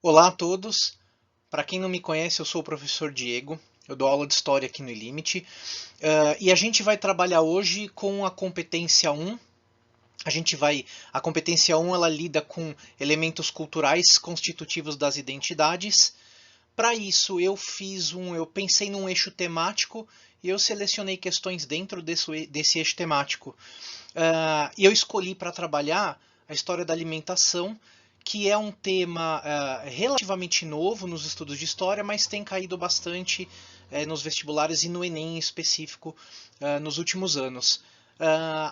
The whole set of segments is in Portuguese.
Olá a todos. Para quem não me conhece, eu sou o professor Diego. Eu dou aula de História aqui no Ilimite. E a gente vai trabalhar hoje com a competência 1. A competência 1 ela lida com elementos culturais constitutivos das identidades. Para isso, eu pensei num eixo temático e eu selecionei questões dentro desse eixo temático. E eu escolhi para trabalhar a história da alimentação, que é um tema relativamente novo nos estudos de história, mas tem caído bastante nos vestibulares e no Enem em específico nos últimos anos.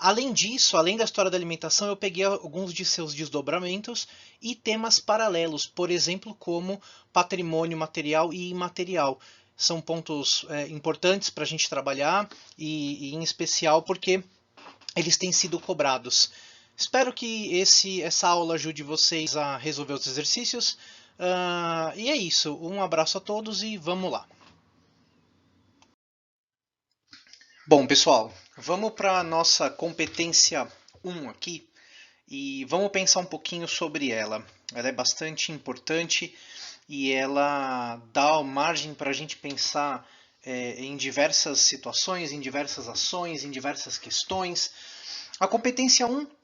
Além disso, além da história da alimentação, eu peguei alguns de seus desdobramentos e temas paralelos, por exemplo, como patrimônio material e imaterial. São pontos importantes para a gente trabalhar e, em especial, porque eles têm sido cobrados. Espero que essa aula ajude vocês a resolver os exercícios. E é isso. Um abraço a todos e vamos lá. Bom, pessoal, vamos para a nossa competência 1 aqui e vamos pensar um pouquinho sobre ela. Ela é bastante importante e ela dá margem para a gente pensar em diversas situações, em diversas ações, em diversas questões. A competência 1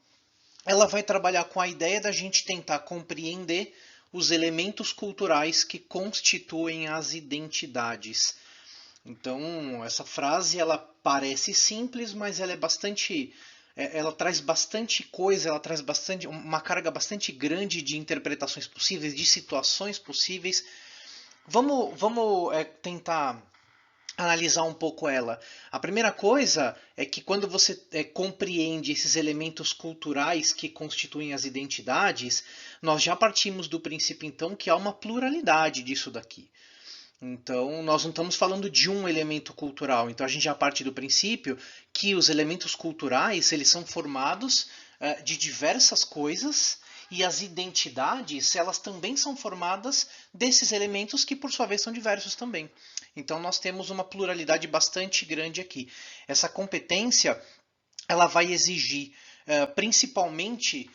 ela vai trabalhar com a ideia da gente tentar compreender os elementos culturais que constituem as identidades. Então, essa frase ela parece simples, mas ela é bastante ela traz bastante coisa, ela traz bastante uma carga bastante grande de interpretações possíveis, de situações possíveis. Vamos tentar analisar um pouco ela. A primeira coisa é que quando você compreende esses elementos culturais que constituem as identidades, nós já partimos do princípio então que há uma pluralidade disso daqui. Então, nós não estamos falando de um elemento cultural. Então, a gente já parte do princípio que os elementos culturais eles são formados de diversas coisas e as identidades elas também são formadas desses elementos que, por sua vez, são diversos também. Então, nós temos uma pluralidade bastante grande aqui. Essa competência ela vai exigir principalmente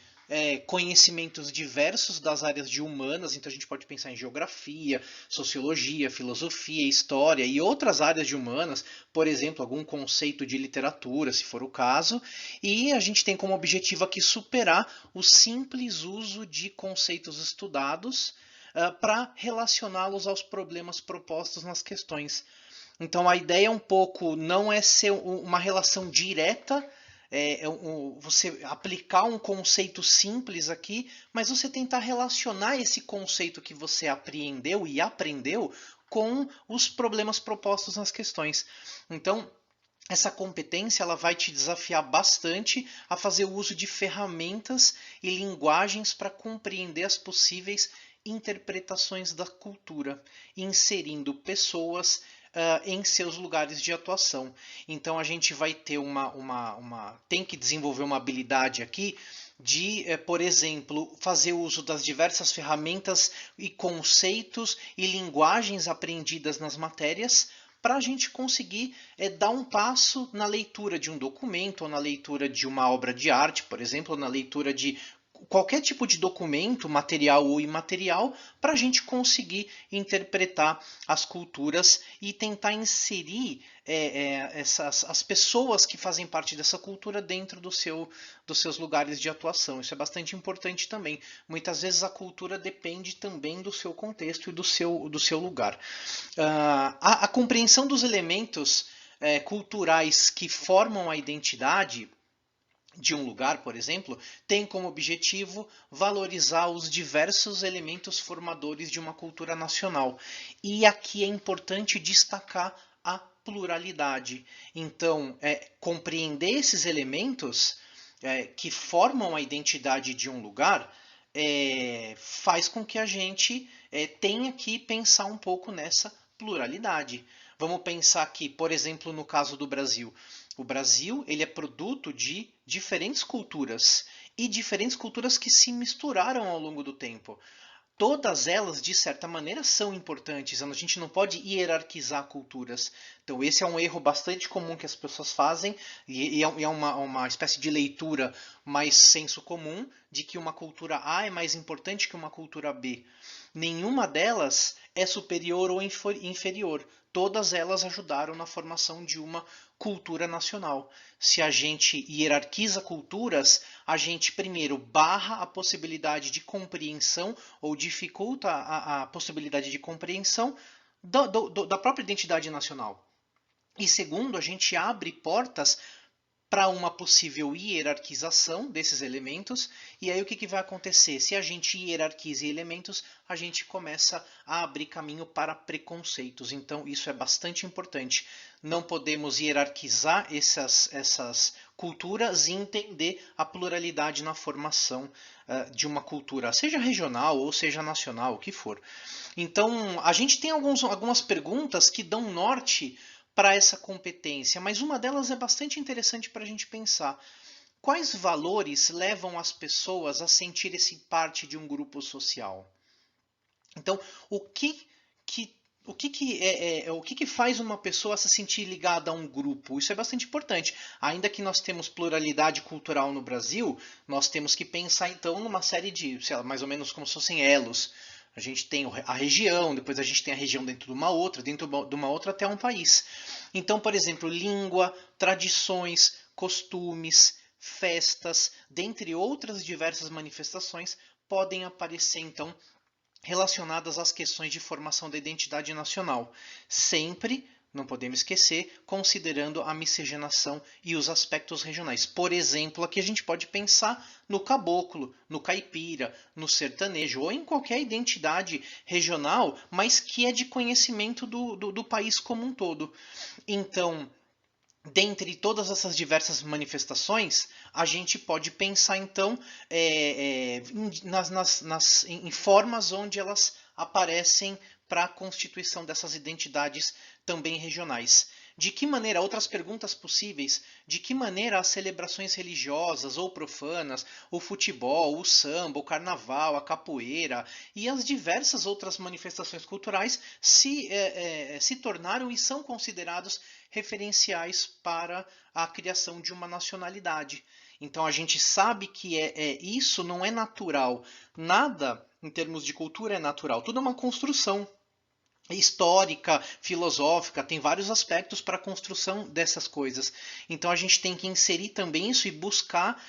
conhecimentos diversos das áreas de humanas, então a gente pode pensar em geografia, sociologia, filosofia, história e outras áreas de humanas, por exemplo, algum conceito de literatura, se for o caso, e a gente tem como objetivo aqui superar o simples uso de conceitos estudados para relacioná-los aos problemas propostos nas questões. Então a ideia é um pouco não é ser uma relação direta, você aplicar um conceito simples aqui, mas você tentar relacionar esse conceito que você apreendeu e aprendeu com os problemas propostos nas questões. Então, essa competência ela vai te desafiar bastante a fazer o uso de ferramentas e linguagens para compreender as possíveis interpretações da cultura, inserindo pessoas em seus lugares de atuação. Então a gente vai ter tem que desenvolver uma habilidade aqui de, por exemplo, fazer uso das diversas ferramentas e conceitos e linguagens aprendidas nas matérias para a gente conseguir dar um passo na leitura de um documento, ou na leitura de uma obra de arte, por exemplo, ou na leitura de qualquer tipo de documento, material ou imaterial, para a gente conseguir interpretar as culturas e tentar inserir as pessoas que fazem parte dessa cultura dentro dos seus lugares de atuação. Isso é bastante importante também. Muitas vezes a cultura depende também do seu contexto e do seu lugar. A compreensão dos elementos culturais que formam a identidade de um lugar, por exemplo, tem como objetivo valorizar os diversos elementos formadores de uma cultura nacional. E aqui é importante destacar a pluralidade. Então, compreender esses elementos que formam a identidade de um lugar faz com que a gente tenha que pensar um pouco nessa pluralidade. Vamos pensar aqui, por exemplo, no caso do Brasil. O Brasil ele é produto de diferentes culturas e diferentes culturas que se misturaram ao longo do tempo. Todas elas, de certa maneira, são importantes. A gente não pode hierarquizar culturas. Então, esse é um erro bastante comum que as pessoas fazem e é uma espécie de leitura mais senso comum de que uma cultura A é mais importante que uma cultura B. Nenhuma delas é superior ou inferior. Todas elas ajudaram na formação de uma cultura nacional. Se a gente hierarquiza culturas, a gente primeiro barra a possibilidade de compreensão ou dificulta a possibilidade de compreensão da própria identidade nacional. E segundo, a gente abre portas para uma possível hierarquização desses elementos. E aí o que vai acontecer? Se a gente hierarquiza elementos, a gente começa a abrir caminho para preconceitos. Então isso é bastante importante. Não podemos hierarquizar essas culturas e entender a pluralidade na formação de uma cultura, seja regional ou seja nacional, o que for. Então a gente tem algumas perguntas que dão norte para essa competência, mas uma delas é bastante interessante para a gente pensar. Quais valores levam as pessoas a sentir-se parte de um grupo social? Então, o que faz uma pessoa se sentir ligada a um grupo? Isso é bastante importante. Ainda que nós temos pluralidade cultural no Brasil, nós temos que pensar então numa série de, sei lá, mais ou menos como se fossem elos. A gente tem a região, depois a gente tem a região dentro de uma outra, dentro de uma outra até um país. Então, por exemplo, língua, tradições, costumes, festas, dentre outras diversas manifestações, podem aparecer então relacionadas às questões de formação da identidade nacional. Sempre, não podemos esquecer, considerando a miscigenação e os aspectos regionais. Por exemplo, aqui a gente pode pensar no caboclo, no caipira, no sertanejo, ou em qualquer identidade regional, mas que é de conhecimento do país como um todo. Então, dentre todas essas diversas manifestações, a gente pode pensar então em formas onde elas aparecem para a constituição dessas identidades também regionais. De que maneira, outras perguntas possíveis, de que maneira as celebrações religiosas ou profanas, o futebol, o samba, o carnaval, a capoeira e as diversas outras manifestações culturais se tornaram e são considerados referenciais para a criação de uma nacionalidade. Então a gente sabe que isso não é natural. Nada em termos de cultura é natural. Tudo é uma construção histórica, filosófica, tem vários aspectos para a construção dessas coisas. Então a gente tem que inserir também isso e buscar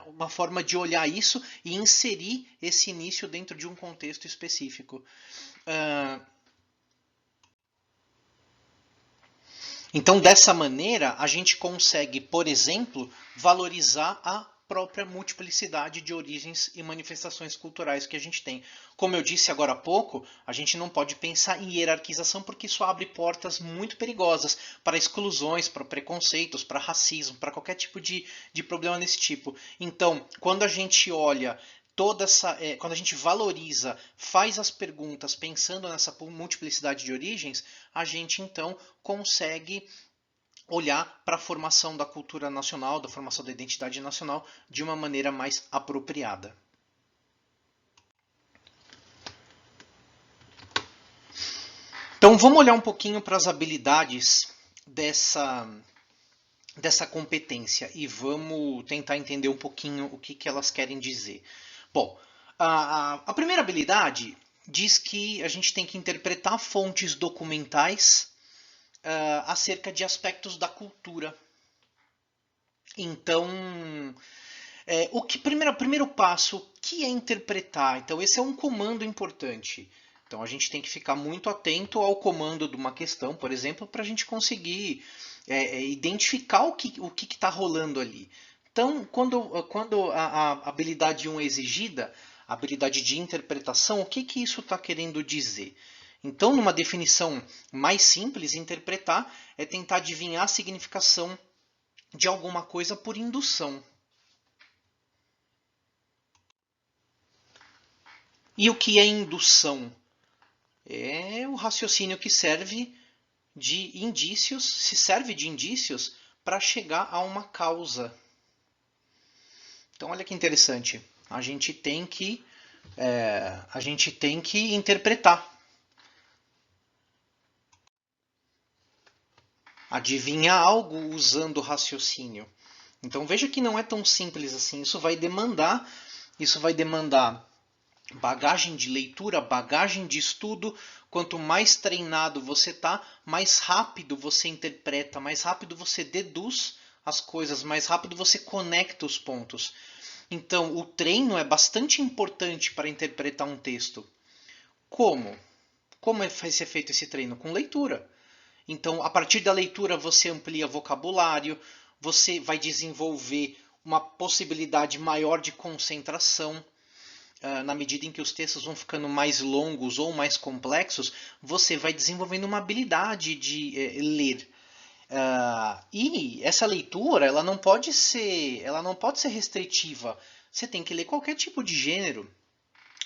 uma forma de olhar isso e inserir esse início dentro de um contexto específico. Então, dessa maneira, a gente consegue, por exemplo, valorizar a própria multiplicidade de origens e manifestações culturais que a gente tem. Como eu disse agora há pouco, a gente não pode pensar em hierarquização porque isso abre portas muito perigosas para exclusões, para preconceitos, para racismo, para qualquer tipo de problema desse tipo. Então, quando a gente olha quando a gente valoriza, faz as perguntas pensando nessa multiplicidade de origens, a gente então consegue olhar para a formação da cultura nacional, da formação da identidade nacional de uma maneira mais apropriada. Então vamos olhar um pouquinho para as habilidades dessa competência e vamos tentar entender um pouquinho o que elas querem dizer. Bom, a primeira habilidade diz que a gente tem que interpretar fontes documentais acerca de aspectos da cultura. Então, primeiro passo, o que é interpretar? Então, esse é um comando importante. Então, a gente tem que ficar muito atento ao comando de uma questão, por exemplo, para a gente conseguir identificar o que está rolando ali. Então, quando a habilidade 1 é exigida, a habilidade de interpretação, o que isso está querendo dizer? Então, numa definição mais simples, interpretar é tentar adivinhar a significação de alguma coisa por indução. E o que é indução? É o raciocínio que serve de indícios, se serve de indícios para chegar a uma causa. Então, olha que interessante. A gente tem que interpretar. Adivinhar algo usando o raciocínio. Então veja que não é tão simples assim. Isso vai demandar bagagem de leitura, bagagem de estudo. Quanto mais treinado você tá, mais rápido você interpreta, mais rápido você deduz as coisas, mais rápido você conecta os pontos. Então, o treino é bastante importante para interpretar um texto. Como? Como vai ser feito esse treino? Com leitura. Então, a partir da leitura, você amplia vocabulário, você vai desenvolver uma possibilidade maior de concentração. Na medida em que os textos vão ficando mais longos ou mais complexos, você vai desenvolvendo uma habilidade de ler. E essa leitura, ela não pode ser restritiva. Você tem que ler qualquer tipo de gênero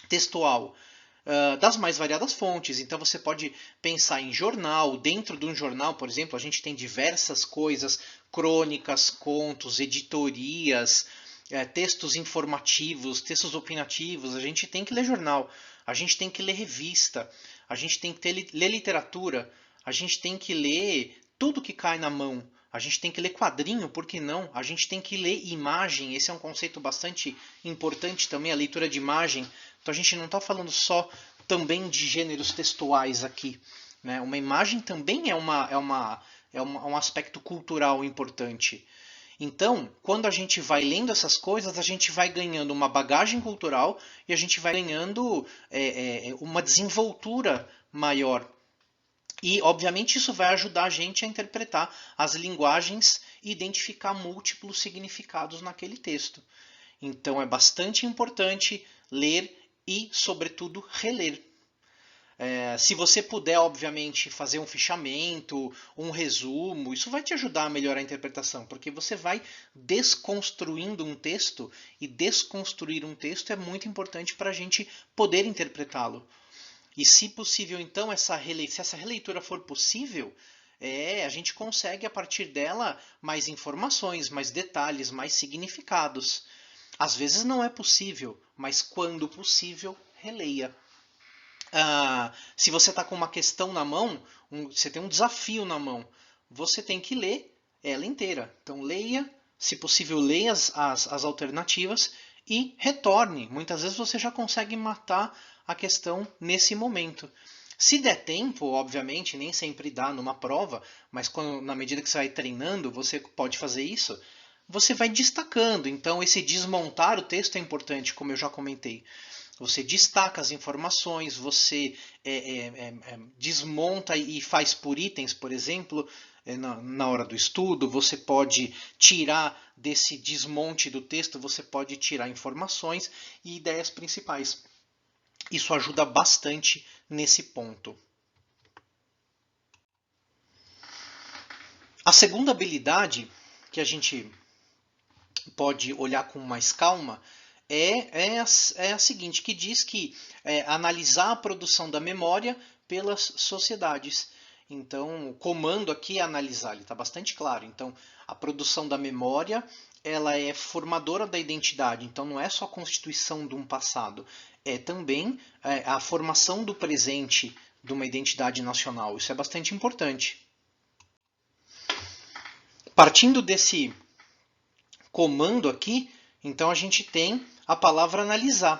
textual, das mais variadas fontes. Então você pode pensar em jornal. Dentro de um jornal, por exemplo, a gente tem diversas coisas: crônicas, contos, editorias, textos informativos, textos opinativos. A gente tem que ler jornal, a gente tem que ler revista, a gente tem que ler literatura, a gente tem que ler tudo que cai na mão. A gente tem que ler quadrinho, por que não? A gente tem que ler imagem, esse é um conceito bastante importante também, a leitura de imagem. Então a gente não está falando só também de gêneros textuais aqui, né? Uma imagem também é um aspecto cultural importante. Então, quando a gente vai lendo essas coisas, a gente vai ganhando uma bagagem cultural e a gente vai ganhando uma desenvoltura maior. E, obviamente, isso vai ajudar a gente a interpretar as linguagens e identificar múltiplos significados naquele texto. Então, é bastante importante ler e, sobretudo, reler. Se você puder, obviamente, fazer um fichamento, um resumo, isso vai te ajudar a melhorar a interpretação, porque você vai desconstruindo um texto, e desconstruir um texto é muito importante para a gente poder interpretá-lo. E, se possível, então, se essa releitura for possível, a gente consegue, a partir dela, mais informações, mais detalhes, mais significados. Às vezes não é possível, mas quando possível, releia. Se você está com uma questão na mão, você tem um desafio na mão, você tem que ler ela inteira. Então leia, se possível, leia as alternativas e retorne. Muitas vezes você já consegue matar a questão nesse momento. Se der tempo, obviamente, nem sempre dá numa prova, mas na medida que você vai treinando, você pode fazer isso. Você vai destacando. Então, esse desmontar o texto é importante, como eu já comentei. Você destaca as informações, você desmonta e faz por itens, por exemplo, na hora do estudo. Você pode tirar desse desmonte do texto, você pode tirar informações e ideias principais. Isso ajuda bastante nesse ponto. A segunda habilidade que a gente pode olhar com mais calma é a seguinte, que diz que analisar a produção da memória pelas sociedades. Então, o comando aqui é analisar, ele está bastante claro. Então, a produção da memória, ela é formadora da identidade. Então, não é só a constituição de um passado, é também a formação do presente de uma identidade nacional. Isso é bastante importante. Partindo desse comando aqui, então a gente tem a palavra analisar.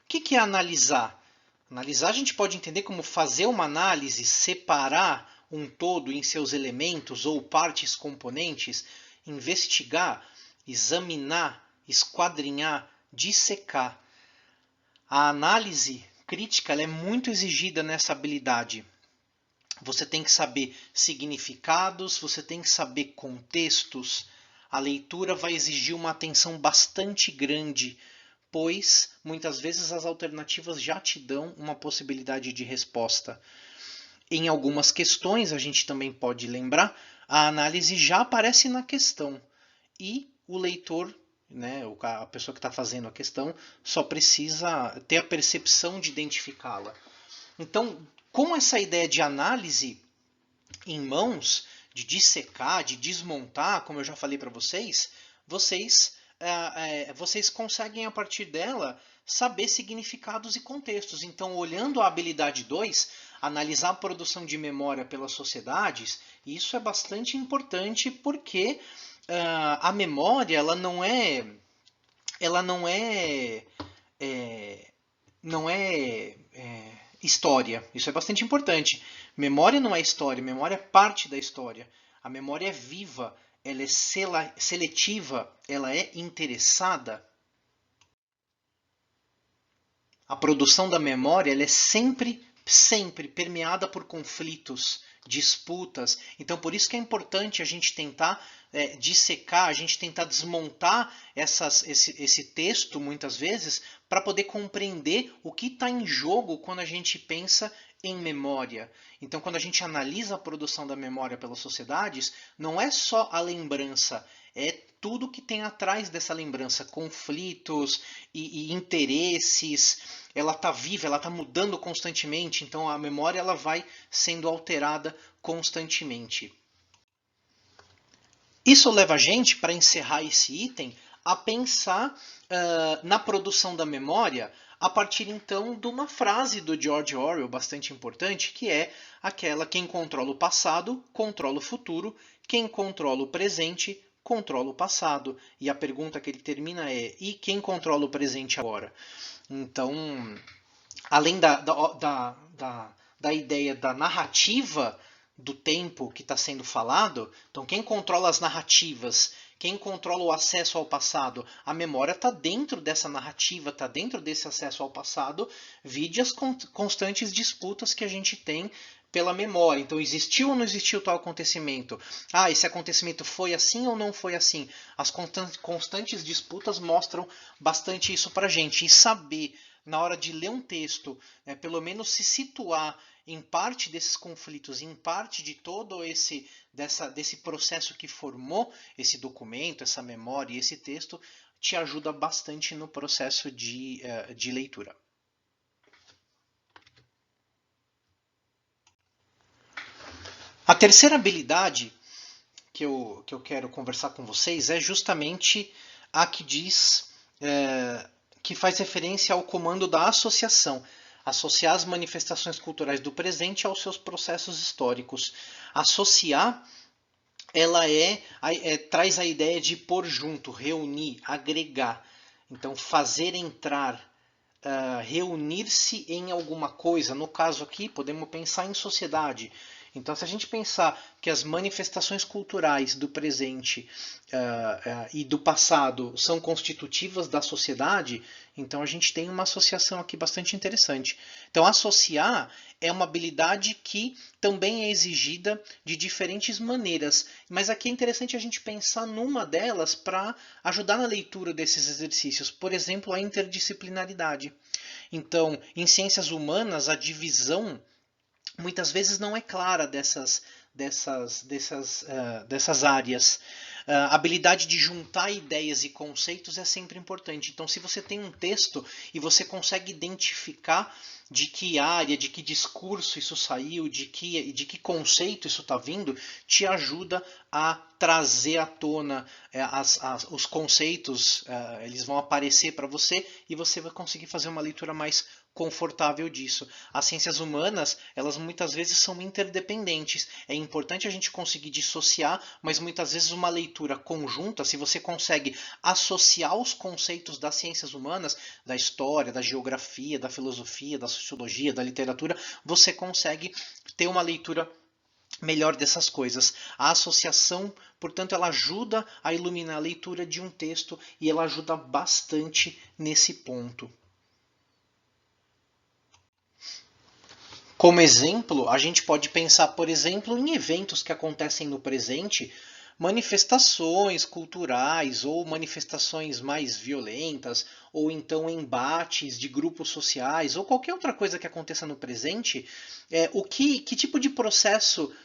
O que é analisar? Analisar a gente pode entender como fazer uma análise, separar um todo em seus elementos ou partes componentes, investigar, examinar, esquadrinhar, dissecar. A análise crítica ela é muito exigida nessa habilidade. Você tem que saber significados, você tem que saber contextos. A leitura vai exigir uma atenção bastante grande, pois muitas vezes as alternativas já te dão uma possibilidade de resposta. Em algumas questões, a gente também pode lembrar, a análise já aparece na questão e o leitor, né, a pessoa que está fazendo a questão, só precisa ter a percepção de identificá-la. Então, com essa ideia de análise em mãos, de dissecar, de desmontar, como eu já falei para vocês, vocês conseguem, a partir dela, saber significados e contextos. Então, olhando a habilidade 2, analisar a produção de memória pelas sociedades, isso é bastante importante porque a memória ela é, não é história. Isso é bastante importante. Memória não é história, memória é parte da história. A memória é viva, ela é seletiva, ela é interessada. A produção da memória ela é sempre permeada por conflitos, disputas. Então, por isso que é importante a gente tentar dissecar, a gente tentar desmontar esse texto, muitas vezes, para poder compreender o que está em jogo quando a gente pensa em memória. Então, quando a gente analisa a produção da memória pelas sociedades, não é só a lembrança, é tudo que tem atrás dessa lembrança, conflitos e interesses. Ela está viva, ela está mudando constantemente, então a memória ela vai sendo alterada constantemente. Isso leva a gente, para encerrar esse item, a pensar na produção da memória a partir então de uma frase do George Orwell bastante importante, que é aquela: quem controla o passado, controla o futuro, quem controla o presente, controla o passado. E a pergunta que ele termina é: e quem controla o presente agora? Então, além da ideia da narrativa do tempo que está sendo falado, então quem controla as narrativas, quem controla o acesso ao passado, a memória está dentro dessa narrativa, está dentro desse acesso ao passado, vide as constantes disputas que a gente tem pela memória. Então, existiu ou não existiu tal acontecimento? Ah, esse acontecimento foi assim ou não foi assim? As constantes disputas mostram bastante isso para a gente. E saber, na hora de ler um texto, pelo menos se situar em parte desses conflitos, em parte de todo desse processo que formou esse documento, essa memória e esse texto, te ajuda bastante no processo de leitura. A terceira habilidade que eu quero conversar com vocês é justamente a que diz, que faz referência ao comando da associação. Associar as manifestações culturais do presente aos seus processos históricos. Associar, ela traz a ideia de pôr junto, reunir, agregar. Então, fazer entrar, reunir-se em alguma coisa. No caso aqui, podemos pensar em sociedade. Então, se a gente pensar que as manifestações culturais do presente e do passado são constitutivas da sociedade, então a gente tem uma associação aqui bastante interessante. Então, associar é uma habilidade que também é exigida de diferentes maneiras, mas aqui é interessante a gente pensar numa delas para ajudar na leitura desses exercícios. Por exemplo, a interdisciplinaridade. Então, em ciências humanas, a divisão muitas vezes não é clara dessas áreas. A habilidade de juntar ideias e conceitos é sempre importante. Então, se você tem um texto e você consegue identificar de que área, de que discurso isso saiu, de que conceito isso está vindo, te ajuda a trazer à tona os conceitos, eles vão aparecer para você e você vai conseguir fazer uma leitura mais confortável disso. As ciências humanas, elas muitas vezes são interdependentes. É importante a gente conseguir dissociar, mas muitas vezes uma leitura conjunta, se você consegue associar os conceitos das ciências humanas, da história, da geografia, da filosofia, da sociologia, da literatura, você consegue ter uma leitura melhor dessas coisas. A associação, portanto, ela ajuda a iluminar a leitura de um texto e ela ajuda bastante nesse ponto. Como exemplo, a gente pode pensar, por exemplo, em eventos que acontecem no presente, manifestações culturais ou manifestações mais violentas, ou então embates de grupos sociais, ou qualquer outra coisa que aconteça no presente, que tipo de processo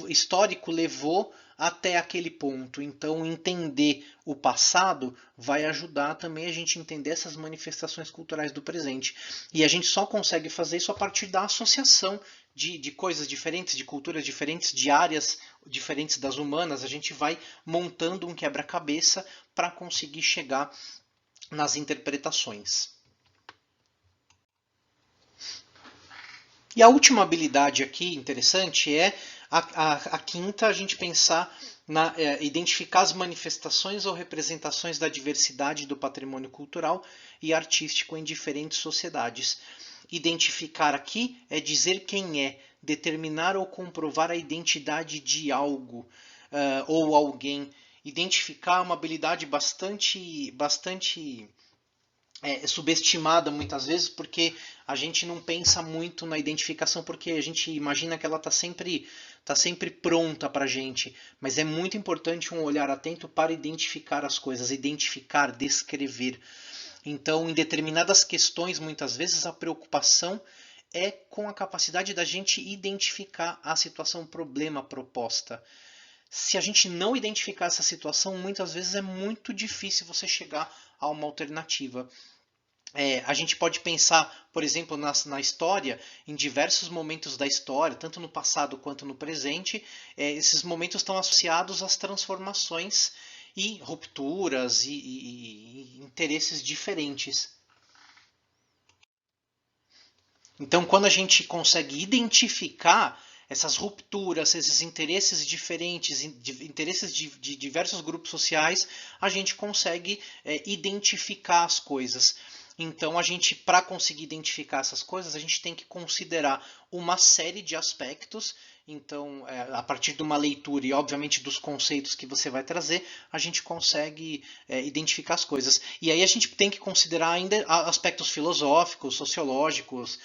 histórico levou até aquele ponto. Então, entender o passado vai ajudar também a gente a entender essas manifestações culturais do presente. E a gente só consegue fazer isso a partir da associação de coisas diferentes, de culturas diferentes, de áreas diferentes das humanas. A gente vai montando um quebra-cabeça para conseguir chegar nas interpretações. E a última habilidade aqui interessante é A quinta, a gente pensar identificar as manifestações ou representações da diversidade do patrimônio cultural e artístico em diferentes sociedades. Identificar aqui é dizer quem é, determinar ou comprovar a identidade de algo ou alguém. Identificar é uma habilidade bastante subestimada muitas vezes, porque a gente não pensa muito na identificação, porque a gente imagina que ela tá sempre pronta para a gente. Mas é muito importante um olhar atento para identificar as coisas, identificar, descrever. Então, em determinadas questões, muitas vezes a preocupação é com a capacidade da gente identificar a situação, problema proposta. Se a gente não identificar essa situação, muitas vezes é muito difícil você chegar a uma alternativa. A gente pode pensar, por exemplo, na história, em diversos momentos da história, tanto no passado quanto no presente, esses momentos estão associados às transformações e rupturas e interesses diferentes. Então, quando a gente consegue identificar essas rupturas, esses interesses diferentes, interesses de diversos grupos sociais, a gente consegue identificar as coisas. Então, a gente, para conseguir identificar essas coisas, a gente tem que considerar uma série de aspectos. Então, a partir de uma leitura e, obviamente, dos conceitos que você vai trazer, a gente consegue identificar as coisas. E aí a gente tem que considerar ainda aspectos filosóficos, sociológicos,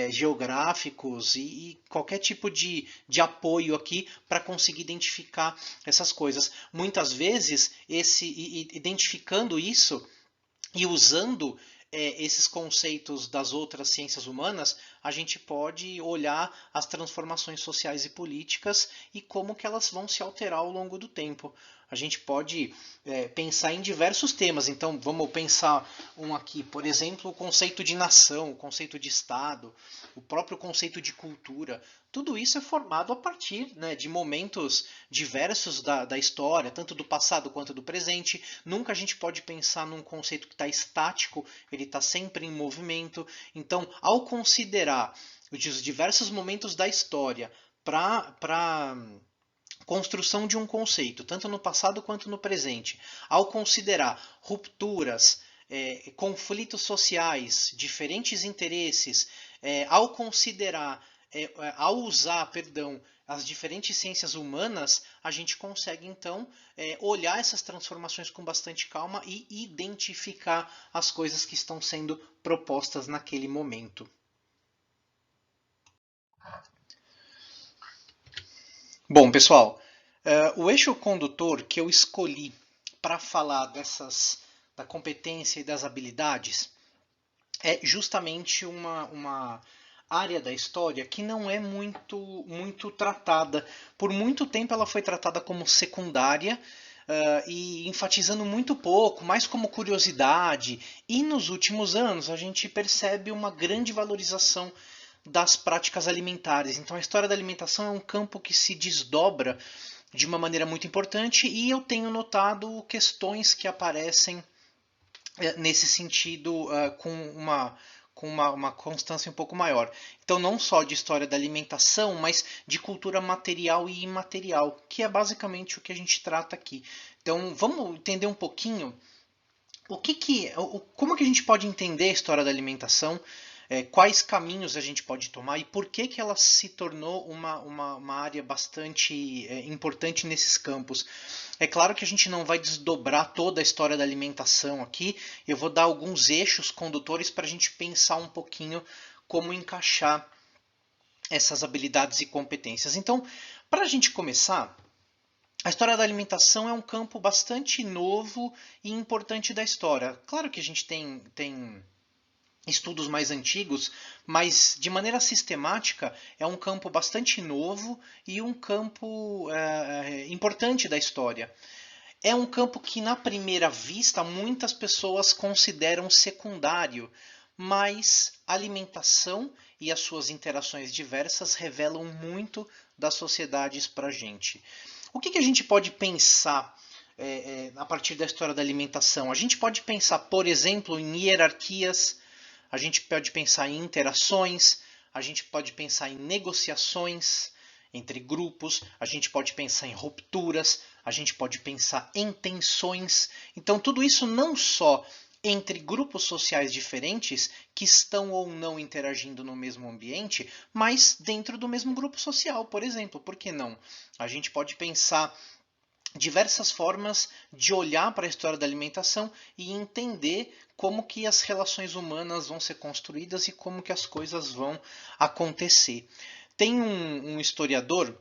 geográficos e qualquer tipo de apoio aqui para conseguir identificar essas coisas. Muitas vezes, identificando isso e usando esses conceitos das outras ciências humanas, a gente pode olhar as transformações sociais e políticas e como que elas vão se alterar ao longo do tempo. A gente pode pensar em diversos temas. Então, vamos pensar um aqui, por exemplo, o conceito de nação, o conceito de Estado, o próprio conceito de cultura. Tudo isso é formado a partir, né, de momentos diversos da história, tanto do passado quanto do presente. Nunca a gente pode pensar num conceito que está estático, ele está sempre em movimento. Então, ao considerar os diversos momentos da história para construção de um conceito, tanto no passado quanto no presente, ao considerar rupturas, conflitos sociais, diferentes interesses, ao considerar, ao usar, perdão, as diferentes ciências humanas, a gente consegue então olhar essas transformações com bastante calma e identificar as coisas que estão sendo propostas naquele momento. Bom, pessoal, o eixo condutor que eu escolhi para falar da competência e das habilidades é justamente uma área da história que não é muito tratada. Por muito tempo ela foi tratada como secundária e enfatizando muito pouco, mais como curiosidade. E nos últimos anos a gente percebe uma grande valorização das práticas alimentares. Então a história da alimentação é um campo que se desdobra de uma maneira muito importante e eu tenho notado questões que aparecem nesse sentido com uma constância um pouco maior. Então, não só de história da alimentação, mas de cultura material e imaterial, que é basicamente o que a gente trata aqui. Então, vamos entender um pouquinho como que a gente pode entender a história da alimentação, quais caminhos a gente pode tomar e por que ela se tornou uma área bastante importante nesses campos. É claro que a gente não vai desdobrar toda a história da alimentação aqui, eu vou dar alguns eixos condutores para a gente pensar um pouquinho como encaixar essas habilidades e competências. Então, para a gente começar, a história da alimentação é um campo bastante novo e importante da história. Claro que a gente tem estudos mais antigos, mas de maneira sistemática é um campo bastante novo e um campo importante da história. É um campo que, na primeira vista, muitas pessoas consideram secundário, mas a alimentação e as suas interações diversas revelam muito das sociedades para a gente. O que a gente pode pensar a partir da história da alimentação? A gente pode pensar, por exemplo, em hierarquias, a gente pode pensar em interações, a gente pode pensar em negociações, entre grupos, a gente pode pensar em rupturas, a gente pode pensar em tensões. Então, tudo isso não só entre grupos sociais diferentes que estão ou não interagindo no mesmo ambiente, mas dentro do mesmo grupo social, por exemplo. Por que não? A gente pode pensar diversas formas de olhar para a história da alimentação e entender como que as relações humanas vão ser construídas e como que as coisas vão acontecer. Tem um historiador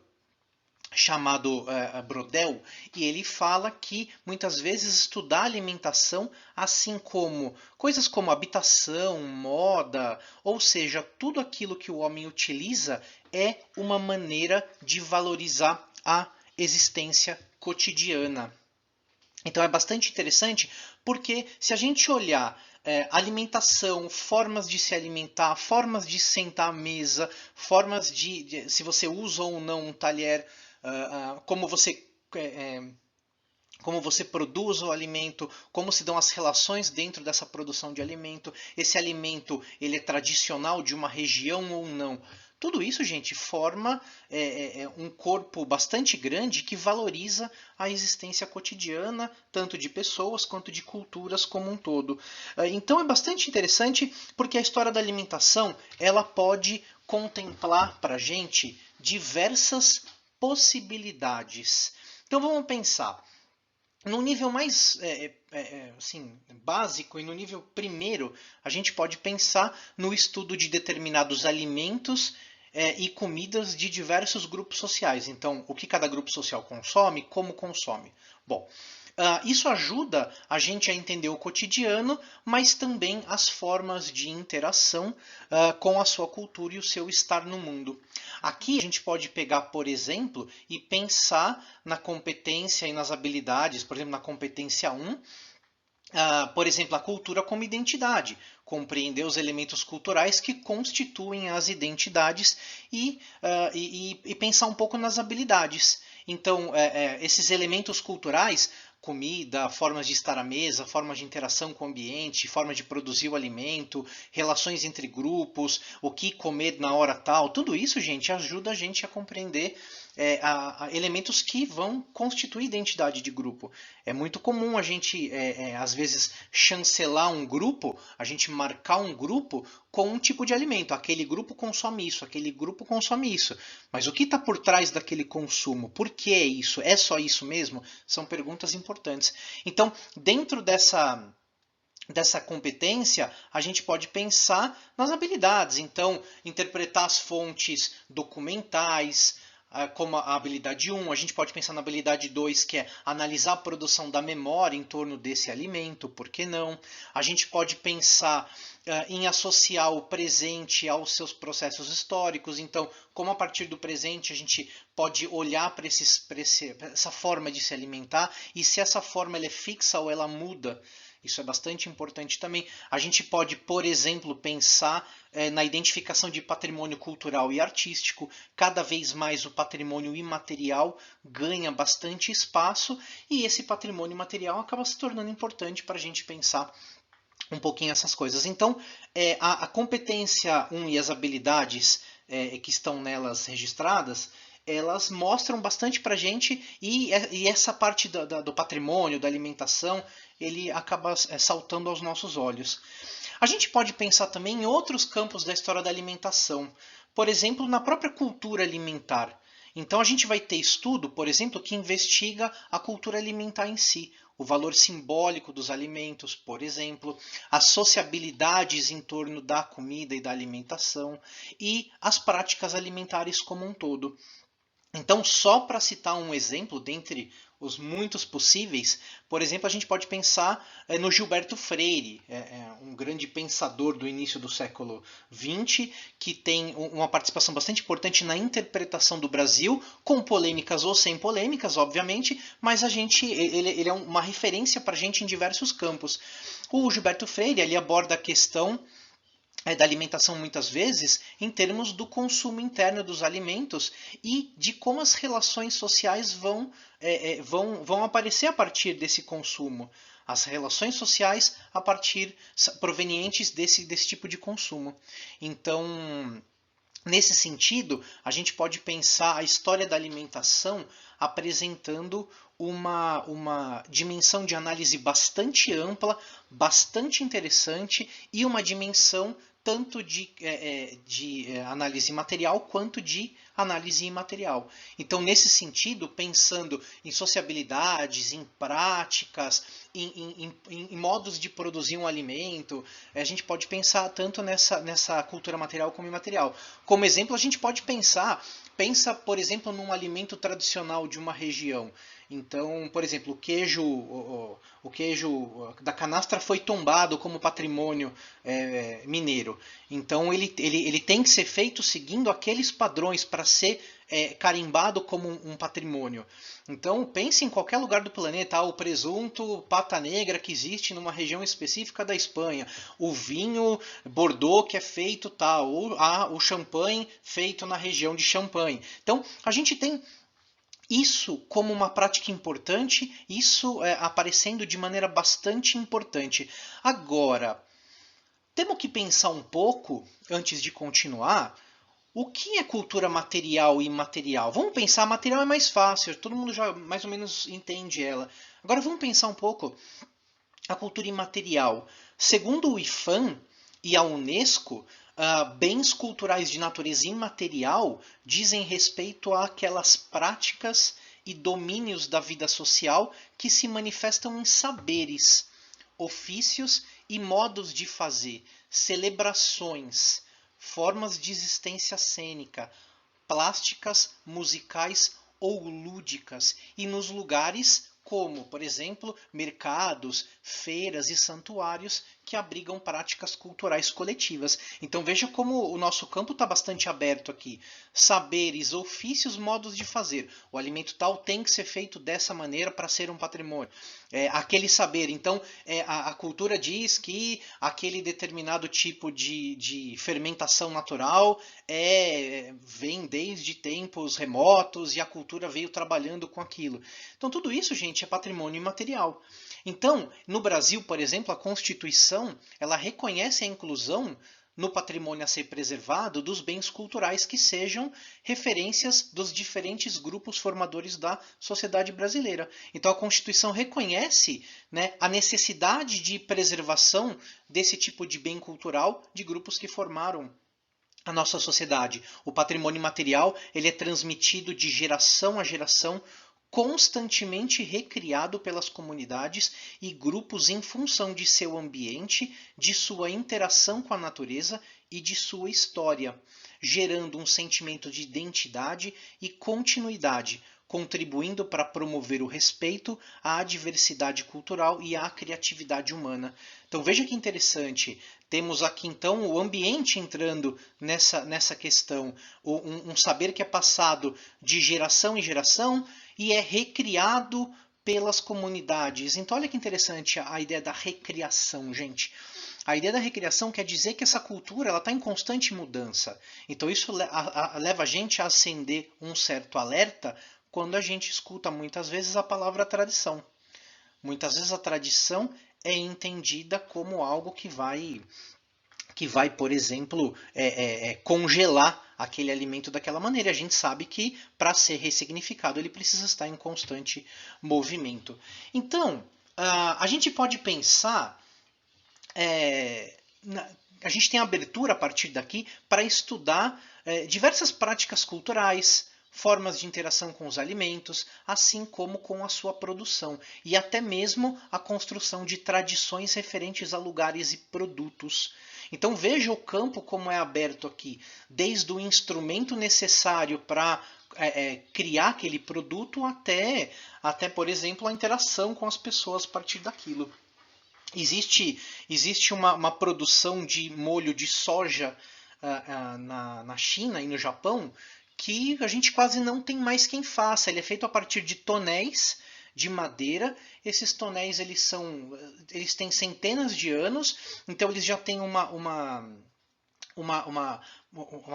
chamado Brodel, e ele fala que muitas vezes estudar alimentação, assim como coisas como habitação, moda, ou seja, tudo aquilo que o homem utiliza é uma maneira de valorizar a existência cotidiana. Então é bastante interessante porque se a gente olhar alimentação, formas de se alimentar, formas de sentar à mesa, formas se você usa ou não um talher, como você como você produz o alimento, como se dão as relações dentro dessa produção de alimento, esse alimento ele é tradicional de uma região ou não. Tudo isso, gente, forma um corpo bastante grande que valoriza a existência cotidiana, tanto de pessoas quanto de culturas como um todo. Então é bastante interessante porque a história da alimentação ela pode contemplar para a gente diversas possibilidades. Então vamos pensar no nível mais assim, básico e no nível primeiro, a gente pode pensar no estudo de determinados alimentos e comidas de diversos grupos sociais. Então, o que cada grupo social consome, como consome. Bom, isso ajuda a gente a entender o cotidiano, mas também as formas de interação com a sua cultura e o seu estar no mundo. Aqui a gente pode pegar, por exemplo, e pensar na competência e nas habilidades, por exemplo, na competência 1, por exemplo, a cultura como identidade, compreender os elementos culturais que constituem as identidades e pensar um pouco nas habilidades. Então, esses elementos culturais, comida, formas de estar à mesa, formas de interação com o ambiente, forma de produzir o alimento, relações entre grupos, o que comer na hora tal, tudo isso, gente, ajuda a gente a compreender elementos que vão constituir identidade de grupo. É muito comum a gente, às vezes, chancelar um grupo, a gente marcar um grupo com um tipo de alimento. Aquele grupo consome isso, aquele grupo consome isso. Mas o que está por trás daquele consumo? Por que é isso? É só isso mesmo? São perguntas importantes. Então, dentro dessa competência, a gente pode pensar nas habilidades. Então, interpretar as fontes documentais, como a habilidade 1, a gente pode pensar na habilidade 2, que é analisar a produção da memória em torno desse alimento, por que não? A gente pode pensar em associar o presente aos seus processos históricos, então, como a partir do presente a gente pode olhar para essa forma de se alimentar e se essa forma ela é fixa ou ela muda. Isso é bastante importante também. A gente pode, por exemplo, pensar na identificação de patrimônio cultural e artístico. Cada vez mais o patrimônio imaterial ganha bastante espaço e esse patrimônio material acaba se tornando importante para a gente pensar um pouquinho essas coisas. Então, a competência 1 e as habilidades que estão nelas registradas, elas mostram bastante para a gente e essa parte do patrimônio, da alimentação, ele acaba saltando aos nossos olhos. A gente pode pensar também em outros campos da história da alimentação, por exemplo, na própria cultura alimentar. Então a gente vai ter estudo, por exemplo, que investiga a cultura alimentar em si, o valor simbólico dos alimentos, por exemplo, as sociabilidades em torno da comida e da alimentação e as práticas alimentares como um todo. Então, só para citar um exemplo dentre os muitos possíveis, por exemplo, a gente pode pensar no Gilberto Freire, um grande pensador do início do século XX, que tem uma participação bastante importante na interpretação do Brasil, com polêmicas ou sem polêmicas, obviamente, mas ele é uma referência para a gente em diversos campos. O Gilberto Freire ele aborda a questão da alimentação muitas vezes em termos do consumo interno dos alimentos e de como as relações sociais vão aparecer a partir desse consumo. As relações sociais provenientes desse tipo de consumo. Então, Nesse sentido, a gente pode pensar a história da alimentação apresentando uma dimensão de análise bastante ampla, bastante interessante e uma dimensão tanto de análise material quanto de análise imaterial. Então, nesse sentido, pensando em sociabilidades, em práticas, em modos de produzir um alimento, a gente pode pensar tanto nessa cultura material como imaterial. Como exemplo, a gente pode pensa, por exemplo, num alimento tradicional de uma região. Então, por exemplo, o queijo da canastra foi tombado como patrimônio mineiro. Então, ele tem que ser feito seguindo aqueles padrões para ser carimbado como um patrimônio. Então, pense em qualquer lugar do planeta, o presunto pata negra que existe numa região específica da Espanha, o vinho Bordeaux que é feito tal, ou o champanhe feito na região de Champagne. Então, a gente tem isso como uma prática importante, isso aparecendo de maneira bastante importante. Agora, temos que pensar um pouco, antes de continuar, o que é cultura material e imaterial? Vamos pensar, material é mais fácil, todo mundo já mais ou menos entende ela. Agora vamos pensar um pouco a cultura imaterial. Segundo o IFAM e a Unesco, bens culturais de natureza imaterial dizem respeito àquelas práticas e domínios da vida social que se manifestam em saberes, ofícios e modos de fazer, celebrações, formas de existência cênica, plásticas, musicais ou lúdicas, e nos lugares como, por exemplo, mercados, feiras e santuários que abrigam práticas culturais coletivas. Então veja como o nosso campo está bastante aberto aqui. Saberes, ofícios, modos de fazer. O alimento tal tem que ser feito dessa maneira para ser um patrimônio. Aquele saber. Então a cultura diz que aquele determinado tipo de fermentação natural vem desde tempos remotos e a cultura veio trabalhando com aquilo. Então tudo isso, gente, é patrimônio imaterial. Então, no Brasil, por exemplo, a Constituição, ela reconhece a inclusão no patrimônio a ser preservado dos bens culturais que sejam referências dos diferentes grupos formadores da sociedade brasileira. Então a Constituição reconhece, né, a necessidade de preservação desse tipo de bem cultural de grupos que formaram a nossa sociedade. O patrimônio material ele é transmitido de geração a geração, constantemente recriado pelas comunidades e grupos em função de seu ambiente, de sua interação com a natureza e de sua história, gerando um sentimento de identidade e continuidade, contribuindo para promover o respeito à diversidade cultural e à criatividade humana. Então veja que interessante, temos aqui então o ambiente entrando nessa questão, um saber que é passado de geração em geração e é recriado pelas comunidades. Então olha que interessante a ideia da recriação, gente. A ideia da recriação quer dizer que essa cultura está em constante mudança. Então isso leva a gente a acender um certo alerta quando a gente escuta muitas vezes a palavra tradição. Muitas vezes a tradição é entendida como algo que vai, por exemplo, congelar aquele alimento daquela maneira. A gente sabe que para ser ressignificado ele precisa estar em constante movimento. Então, a gente pode pensar, a gente tem abertura a partir daqui para estudar diversas práticas culturais, formas de interação com os alimentos, assim como com a sua produção, e até mesmo a construção de tradições referentes a lugares e produtos. Então veja o campo como é aberto aqui, desde o instrumento necessário para criar aquele produto até, por exemplo, a interação com as pessoas a partir daquilo. Existe uma produção de molho de soja na China e no Japão que a gente quase não tem mais quem faça. Ele é feito a partir de tonéis de madeira. Esses tonéis eles têm centenas de anos, então eles já têm uma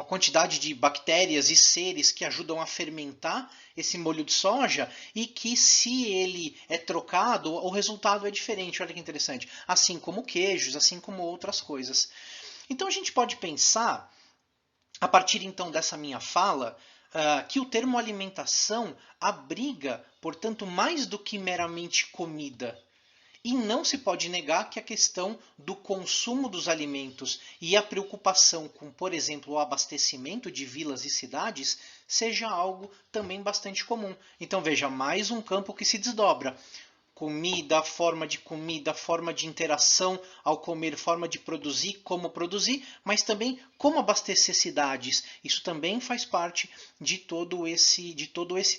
quantidade de bactérias e seres que ajudam a fermentar esse molho de soja e que, se ele é trocado, o resultado é diferente. Olha que interessante. Assim como queijos, assim como outras coisas. Então a gente pode pensar a partir então dessa minha fala, que o termo alimentação abriga, portanto, mais do que meramente comida. E não se pode negar que a questão do consumo dos alimentos e a preocupação com, por exemplo, o abastecimento de vilas e cidades seja algo também bastante comum. Então veja, mais um campo que se desdobra. Comida, forma de interação ao comer, forma de produzir, mas também como abastecer cidades. Isso também faz parte de todo esse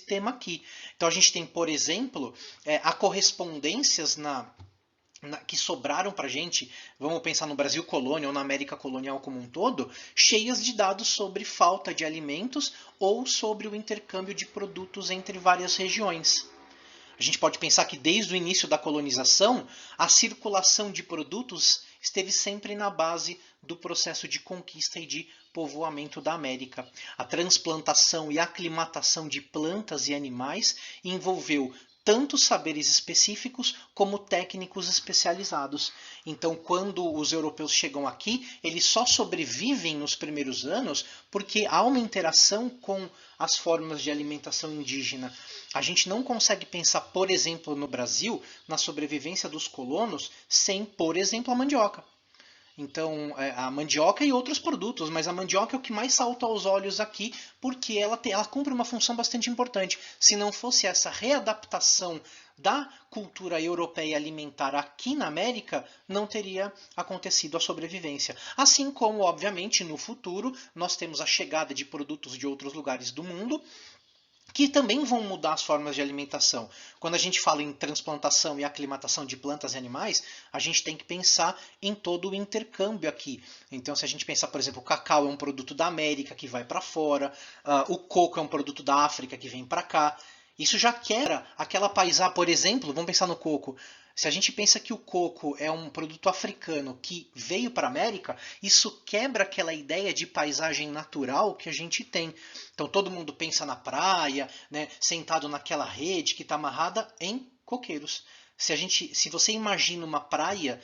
tema aqui. Então a gente tem, por exemplo, há correspondências que sobraram para a gente, vamos pensar no Brasil colônia ou na América colonial como um todo, cheias de dados sobre falta de alimentos ou sobre o intercâmbio de produtos entre várias regiões. A gente pode pensar que desde o início da colonização, a circulação de produtos esteve sempre na base do processo de conquista e de povoamento da América. A transplantação e aclimatação de plantas e animais envolveu tanto saberes específicos como técnicos especializados. Então, quando os europeus chegam aqui, eles só sobrevivem nos primeiros anos porque há uma interação com as formas de alimentação indígena. A gente não consegue pensar, por exemplo, no Brasil, na sobrevivência dos colonos sem, por exemplo, a mandioca. Então, a mandioca e outros produtos, mas a mandioca é o que mais salta aos olhos aqui, porque ela cumpre uma função bastante importante. Se não fosse essa readaptação da cultura europeia alimentar aqui na América, não teria acontecido a sobrevivência. Assim como, obviamente, no futuro, nós temos a chegada de produtos de outros lugares do mundo, que também vão mudar as formas de alimentação. Quando a gente fala em transplantação e aclimatação de plantas e animais, a gente tem que pensar em todo o intercâmbio aqui. Então, se a gente pensar, por exemplo, o cacau é um produto da América que vai para fora, o coco é um produto da África que vem para cá. Isso já quebra aquela paisagem, por exemplo, vamos pensar no coco. Se a gente pensa que o coco é um produto africano que veio para a América, isso quebra aquela ideia de paisagem natural que a gente tem. Então todo mundo pensa na praia, né, sentado naquela rede que está amarrada em coqueiros. Se você imagina uma praia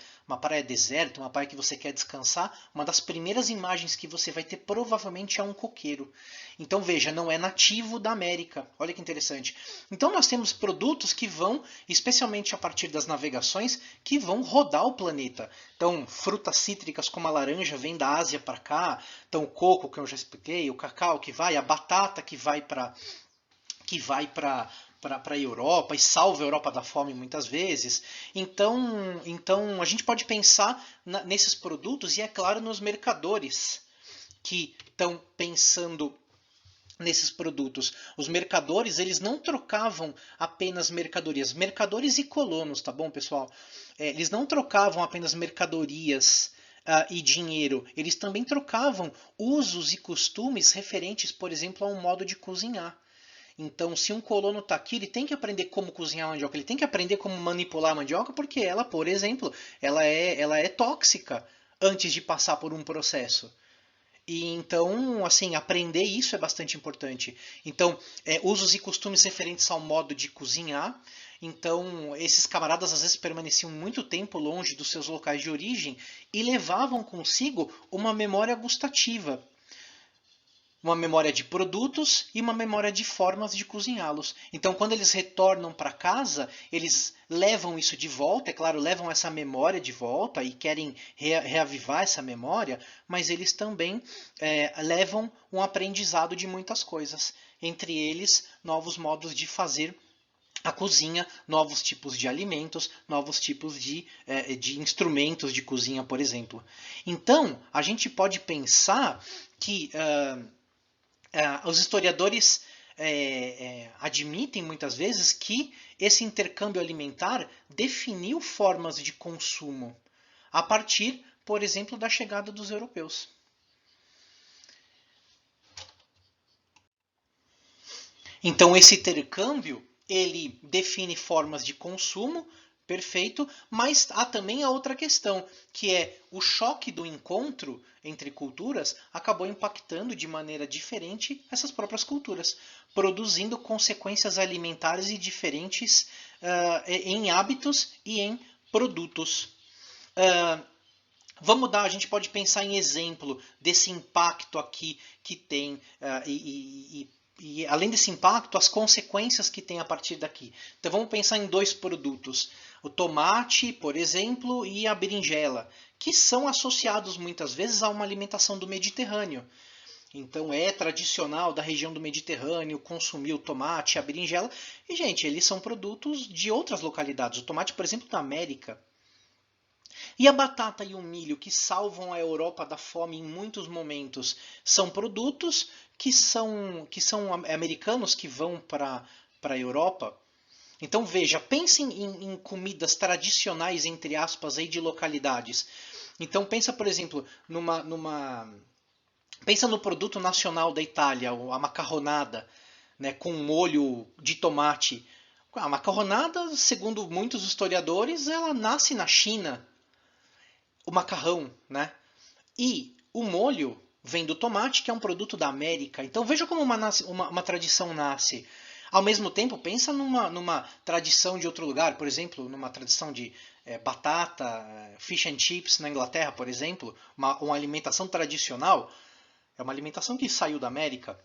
deserta, uma praia que você quer descansar, uma das primeiras imagens que você vai ter provavelmente é um coqueiro. Então veja, não é nativo da América. Olha que interessante. Então nós temos produtos que vão, especialmente a partir das navegações, que vão rodar o planeta. Então frutas cítricas como a laranja vêm da Ásia para cá. Então o coco, que eu já expliquei, o cacau que vai, a batata que vai para a Europa e salva a Europa da fome muitas vezes. Então a gente pode pensar nesses produtos e, é claro, nos mercadores que estão pensando nesses produtos. Os mercadores, eles não trocavam apenas mercadorias, mercadores e colonos, tá bom, pessoal? Eles não trocavam apenas mercadorias e dinheiro, eles também trocavam usos e costumes referentes, por exemplo, a um modo de cozinhar. Então, se um colono está aqui, ele tem que aprender como cozinhar a mandioca, ele tem que aprender como manipular a mandioca, porque ela, por exemplo, ela é tóxica antes de passar por um processo. E então, assim, aprender isso é bastante importante. Então, usos e costumes referentes ao modo de cozinhar. Então, esses camaradas às vezes permaneciam muito tempo longe dos seus locais de origem e levavam consigo uma memória gustativa, uma memória de produtos e uma memória de formas de cozinhá-los. Então, quando eles retornam para casa, eles levam isso de volta, é claro, levam essa memória de volta e querem reavivar essa memória, mas eles também levam um aprendizado de muitas coisas, entre eles novos modos de fazer a cozinha, novos tipos de alimentos, novos tipos de instrumentos de cozinha, por exemplo. Então, a gente pode pensar que os historiadores admitem muitas vezes que esse intercâmbio alimentar definiu formas de consumo a partir, por exemplo, da chegada dos europeus. Então esse intercâmbio ele define formas de consumo, perfeito, mas há também a outra questão, que é o choque do encontro entre culturas acabou impactando de maneira diferente essas próprias culturas, produzindo consequências alimentares e diferentes em hábitos e em produtos. a gente pode pensar em exemplo desse impacto aqui que tem, e além desse impacto, as consequências que tem a partir daqui. Então vamos pensar em dois produtos, o tomate, por exemplo, e a berinjela, que são associados muitas vezes a uma alimentação do Mediterrâneo. Então é tradicional da região do Mediterrâneo consumir o tomate, a berinjela, e gente, eles são produtos de outras localidades. O tomate, por exemplo, da América. E a batata e o milho, que salvam a Europa da fome em muitos momentos, são produtos que são americanos que vão para a Europa. Então veja, pensem em comidas tradicionais, entre aspas, aí, de localidades. Então pensa, por exemplo, pensa no produto nacional da Itália, a macarronada, né, com molho de tomate. A macarronada, segundo muitos historiadores, ela nasce na China, o macarrão, né? E o molho vem do tomate, que é um produto da América. Então veja como uma tradição nasce. Ao mesmo tempo, pensa numa tradição de outro lugar, por exemplo, numa tradição de batata, fish and chips na Inglaterra, por exemplo, uma alimentação tradicional. É uma alimentação que saiu da América.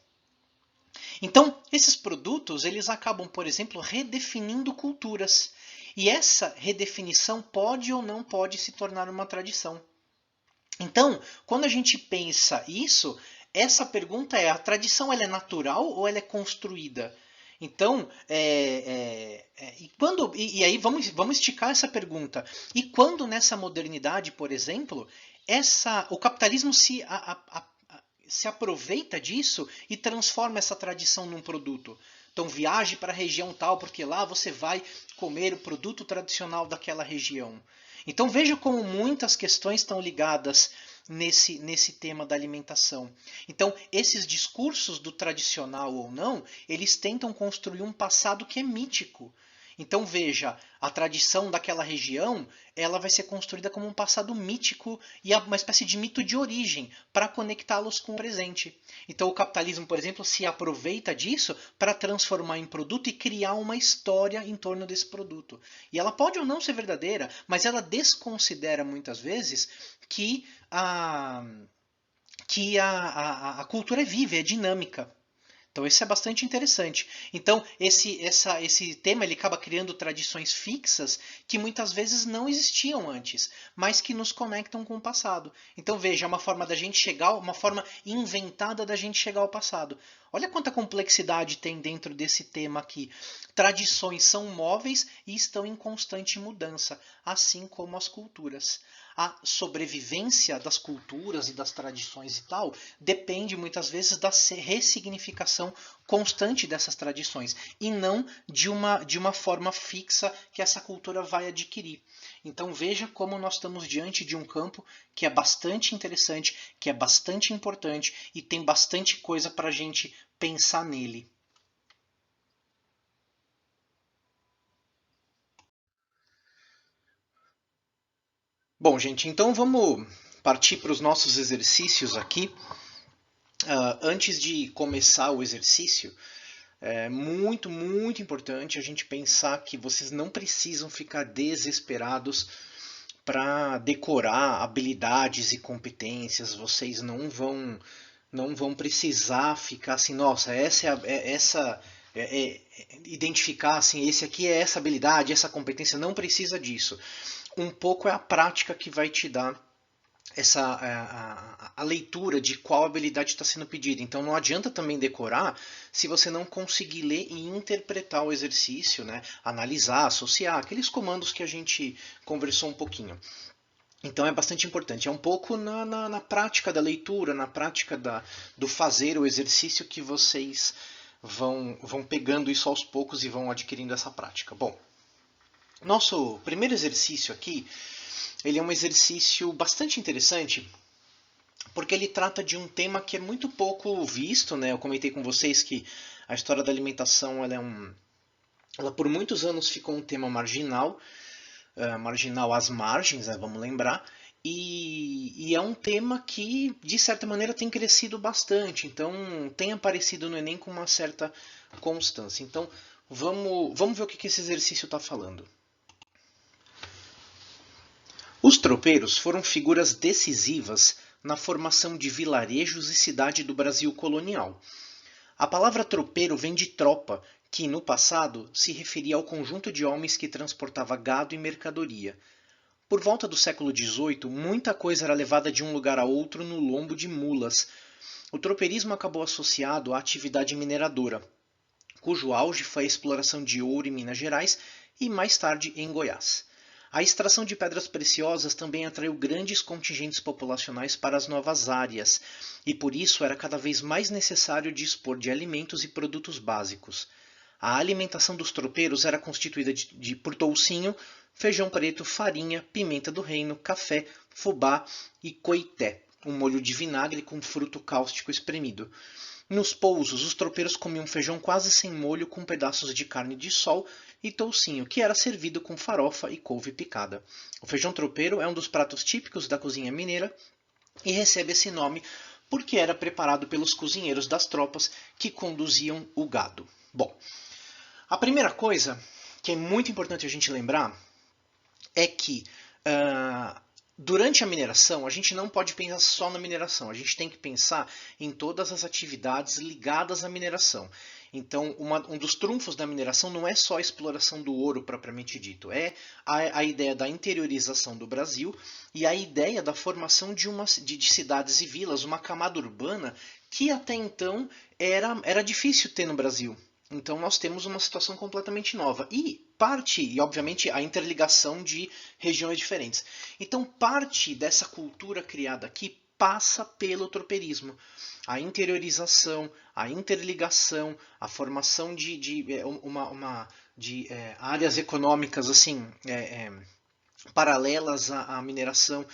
Então, esses produtos, eles acabam, por exemplo, redefinindo culturas. E essa redefinição pode ou não pode se tornar uma tradição. Então, quando a gente pensa isso, essa pergunta é: a tradição ela é natural ou ela é construída? Então, e aí vamos esticar essa pergunta. E quando nessa modernidade, por exemplo, o capitalismo se aproveita disso e transforma essa tradição num produto? Então viaje para a região tal, porque lá você vai comer o produto tradicional daquela região. Então veja como muitas questões estão ligadas nesse tema da alimentação. Então, esses discursos do tradicional ou não, eles tentam construir um passado que é mítico. Então veja, a tradição daquela região, ela vai ser construída como um passado mítico e uma espécie de mito de origem para conectá-los com o presente. Então o capitalismo, por exemplo, se aproveita disso para transformar em produto e criar uma história em torno desse produto. E ela pode ou não ser verdadeira, mas ela desconsidera muitas vezes que a cultura é viva, é dinâmica. Então isso é bastante interessante. Então esse tema ele acaba criando tradições fixas que muitas vezes não existiam antes, mas que nos conectam com o passado. Então veja, é uma forma da gente chegar, uma forma inventada da gente chegar ao passado. Olha quanta complexidade tem dentro desse tema aqui. Tradições são móveis e estão em constante mudança, assim como as culturas. A sobrevivência das culturas e das tradições e tal depende muitas vezes da ressignificação constante dessas tradições e não de uma forma fixa que essa cultura vai adquirir. Então veja como nós estamos diante de um campo que é bastante interessante, que é bastante importante e tem bastante coisa para a gente pensar nele. Bom, gente, então vamos partir para os nossos exercícios aqui. Antes de começar o exercício, é muito, muito importante a gente pensar que vocês não precisam ficar desesperados para decorar habilidades e competências. Vocês não vão precisar ficar assim, nossa, identificar assim, esse aqui é essa habilidade, essa competência. Não precisa disso. Um pouco é a prática que vai te dar a leitura de qual habilidade está sendo pedida. Então não adianta também decorar se você não conseguir ler e interpretar o exercício, né? Analisar, associar, aqueles comandos que a gente conversou um pouquinho. Então é bastante importante. É um pouco na prática da leitura, na prática do fazer o exercício que vocês vão pegando isso aos poucos e vão adquirindo essa prática. Bom, nosso primeiro exercício aqui, ele é um exercício bastante interessante, porque ele trata de um tema que é muito pouco visto, né? Eu comentei com vocês que a história da alimentação ela por muitos anos ficou um tema marginal, marginal às margens, né, vamos lembrar, e é um tema que, de certa maneira, tem crescido bastante, então tem aparecido no Enem com uma certa constância. Então, vamos ver o que esse exercício está falando. Os tropeiros foram figuras decisivas na formação de vilarejos e cidade do Brasil colonial. A palavra tropeiro vem de tropa, que no passado se referia ao conjunto de homens que transportava gado e mercadoria. Por volta do século XVIII, muita coisa era levada de um lugar a outro no lombo de mulas. O tropeirismo acabou associado à atividade mineradora, cujo auge foi a exploração de ouro em Minas Gerais e mais tarde em Goiás. A extração de pedras preciosas também atraiu grandes contingentes populacionais para as novas áreas, e por isso era cada vez mais necessário dispor de alimentos e produtos básicos. A alimentação dos tropeiros era constituída por toucinho, feijão preto, farinha, pimenta do reino, café, fubá e coité, um molho de vinagre com fruto cáustico espremido. Nos pousos, os tropeiros comiam feijão quase sem molho com pedaços de carne de sol e toucinho, que era servido com farofa e couve picada. O feijão tropeiro é um dos pratos típicos da cozinha mineira e recebe esse nome porque era preparado pelos cozinheiros das tropas que conduziam o gado. Bom, a primeira coisa que é muito importante a gente lembrar é que durante a mineração, a gente não pode pensar só na mineração, a gente tem que pensar em todas as atividades ligadas à mineração. Então, um dos trunfos da mineração não é só a exploração do ouro propriamente dito, é a ideia da interiorização do Brasil e a ideia da formação de cidades e vilas, uma camada urbana que até então era difícil ter no Brasil. Então nós temos uma situação completamente nova. E obviamente, a interligação de regiões diferentes. Então parte dessa cultura criada aqui passa pelo tropeirismo. A interiorização, a interligação, a formação de áreas econômicas assim, paralelas à mineração.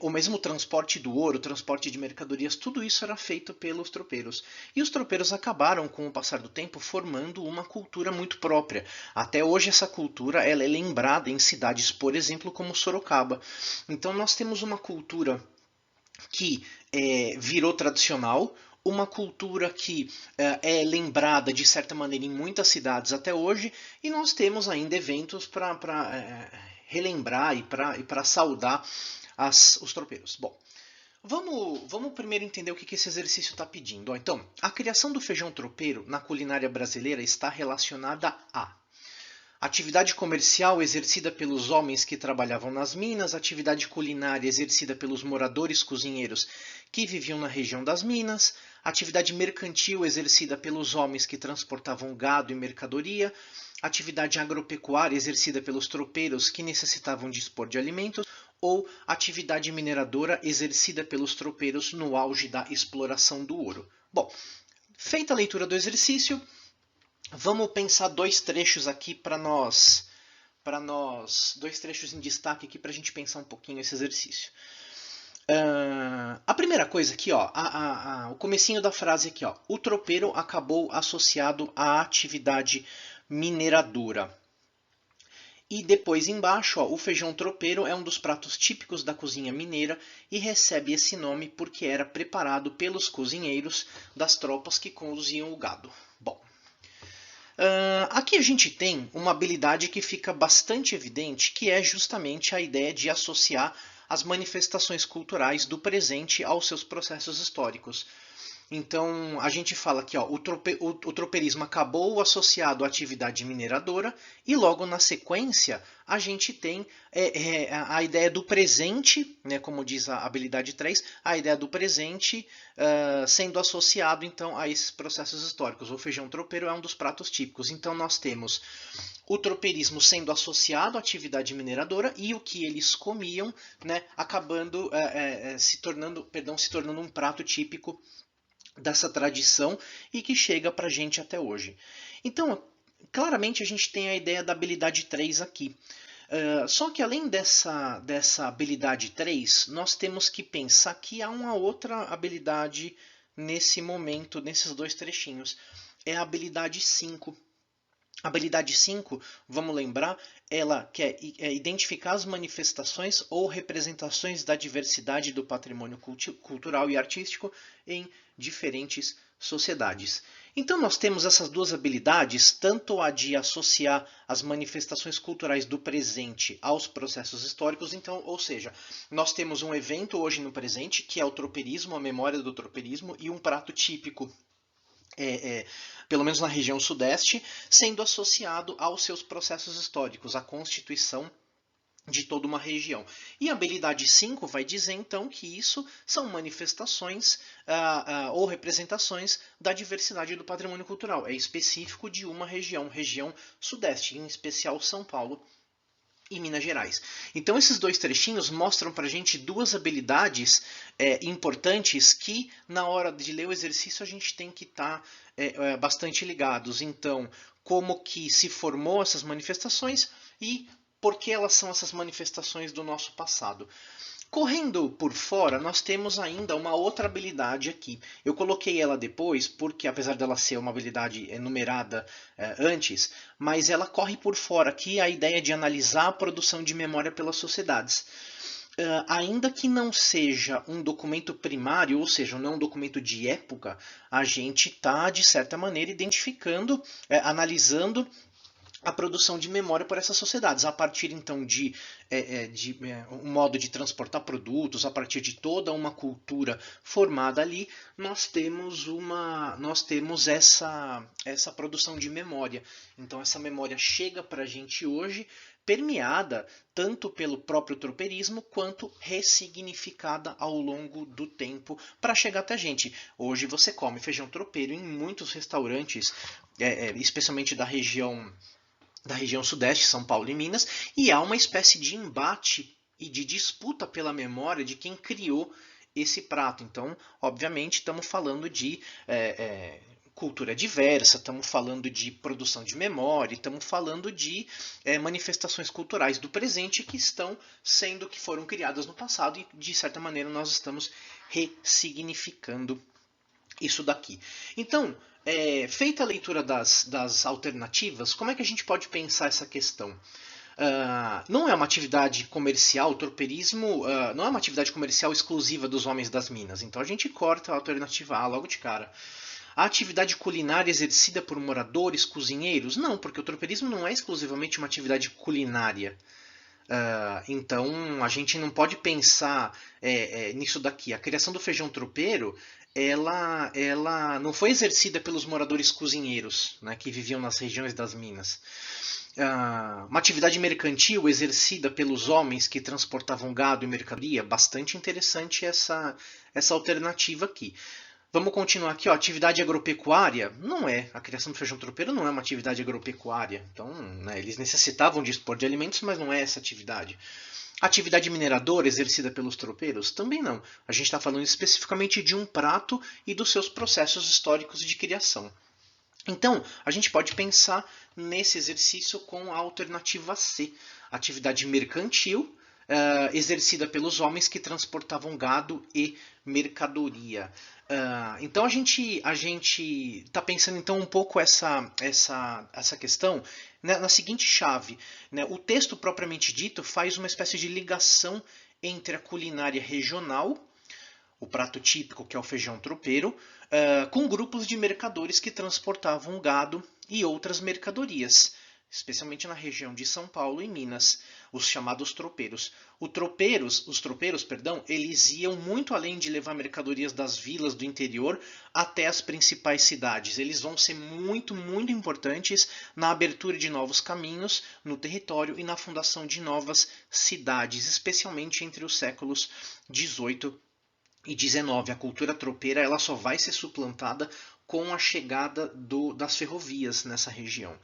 O mesmo transporte do ouro, o transporte de mercadorias, tudo isso era feito pelos tropeiros. E os tropeiros acabaram, com o passar do tempo, formando uma cultura muito própria. Até hoje essa cultura ela é lembrada em cidades, por exemplo, como Sorocaba. Então nós temos uma cultura que virou tradicional, uma cultura que é lembrada de certa maneira em muitas cidades até hoje, e nós temos ainda eventos para relembrar e para saudar os tropeiros. Bom, vamos primeiro entender o que esse exercício está pedindo. Então, a criação do feijão tropeiro na culinária brasileira está relacionada a atividade comercial exercida pelos homens que trabalhavam nas minas, atividade culinária exercida pelos moradores cozinheiros que viviam na região das minas, atividade mercantil exercida pelos homens que transportavam gado e mercadoria, atividade agropecuária exercida pelos tropeiros que necessitavam dispor de alimentos, ou atividade mineradora exercida pelos tropeiros no auge da exploração do ouro. Bom, feita a leitura do exercício, vamos pensar dois trechos aqui para nós, dois trechos em destaque aqui para a gente pensar um pouquinho esse exercício. A primeira coisa aqui, ó, o comecinho da frase aqui, ó, o tropeiro acabou associado à atividade mineradora. E depois embaixo, ó, o feijão tropeiro é um dos pratos típicos da cozinha mineira e recebe esse nome porque era preparado pelos cozinheiros das tropas que conduziam o gado. Bom, aqui a gente tem uma habilidade que fica bastante evidente, que é justamente a ideia de associar as manifestações culturais do presente aos seus processos históricos. Então, a gente fala que o tropeirismo acabou associado à atividade mineradora e logo na sequência a gente tem a ideia do presente, né, como diz a habilidade 3, a ideia do presente sendo associado então a esses processos históricos. O feijão tropeiro é um dos pratos típicos. Então, nós temos o tropeirismo sendo associado à atividade mineradora e o que eles comiam, né, acabando se tornando um prato típico dessa tradição e que chega para a gente até hoje. Então, claramente a gente tem a ideia da habilidade 3 aqui. Só que além dessa habilidade 3, nós temos que pensar que há uma outra habilidade nesse momento, nesses dois trechinhos. É a habilidade 5. A habilidade 5, vamos lembrar, ela quer identificar as manifestações ou representações da diversidade do patrimônio cultural e artístico em diferentes sociedades. Então nós temos essas duas habilidades, tanto a de associar as manifestações culturais do presente aos processos históricos, então, ou seja, nós temos um evento hoje no presente, que é o tropeirismo, a memória do tropeirismo, e um prato típico, pelo menos na região sudeste, sendo associado aos seus processos históricos, à constituição de toda uma região. E a habilidade 5 vai dizer então que isso são manifestações ou representações da diversidade do patrimônio cultural. É específico de uma região, região sudeste, em especial São Paulo e Minas Gerais. Então esses dois trechinhos mostram para a gente duas habilidades importantes que na hora de ler o exercício a gente tem que estar bastante ligados. Então, como que se formou essas manifestações e por que elas são essas manifestações do nosso passado. Correndo por fora, nós temos ainda uma outra habilidade aqui. Eu coloquei ela depois, porque apesar dela ser uma habilidade enumerada antes, mas ela corre por fora aqui a ideia de analisar a produção de memória pelas sociedades. Ainda que não seja um documento primário, ou seja, não um documento de época, a gente está, de certa maneira, identificando, analisando a produção de memória por essas sociedades, a partir então de um modo de transportar produtos, a partir de toda uma cultura formada ali, nós temos essa produção de memória. Então essa memória chega para a gente hoje permeada tanto pelo próprio tropeirismo quanto ressignificada ao longo do tempo para chegar até a gente. Hoje você come feijão tropeiro em muitos restaurantes, especialmente da região sudeste, São Paulo e Minas, e há uma espécie de embate e de disputa pela memória de quem criou esse prato. Então, obviamente, estamos falando de cultura diversa, estamos falando de produção de memória, estamos falando de manifestações culturais do presente que foram criadas no passado e, de certa maneira, nós estamos ressignificando isso daqui. Então, feita a leitura das alternativas, como é que a gente pode pensar essa questão? Não é uma atividade comercial, o tropeirismo não é uma atividade comercial exclusiva dos homens das minas. Então a gente corta a alternativa A logo de cara. A atividade culinária exercida por moradores, cozinheiros? Não, porque o tropeirismo não é exclusivamente uma atividade culinária. Então a gente não pode pensar nisso daqui. A criação do feijão tropeiro ela não foi exercida pelos moradores cozinheiros, né, que viviam nas regiões das minas. Uma atividade mercantil exercida pelos homens que transportavam gado e mercadoria, bastante interessante essa alternativa aqui. Vamos continuar aqui, ó. Atividade agropecuária não é. A criação do feijão tropeiro não é uma atividade agropecuária. Então, né, eles necessitavam dispor de alimentos, mas não é essa atividade. Atividade mineradora exercida pelos tropeiros? Também não. A gente está falando especificamente de um prato e dos seus processos históricos de criação. Então, a gente pode pensar nesse exercício com a alternativa C. Atividade mercantil, exercida pelos homens que transportavam gado e mercadoria. Então a gente está pensando então um pouco essa questão, né, na seguinte chave. Né, o texto propriamente dito faz uma espécie de ligação entre a culinária regional, o prato típico que é o feijão tropeiro, com grupos de mercadores que transportavam gado e outras mercadorias, especialmente na região de São Paulo e Minas, os chamados tropeiros. Os tropeiros, eles iam muito além de levar mercadorias das vilas do interior até as principais cidades. Eles vão ser muito, muito importantes na abertura de novos caminhos no território e na fundação de novas cidades, especialmente entre os séculos 18 e 19. A cultura tropeira ela só vai ser suplantada com a chegada das ferrovias nessa região,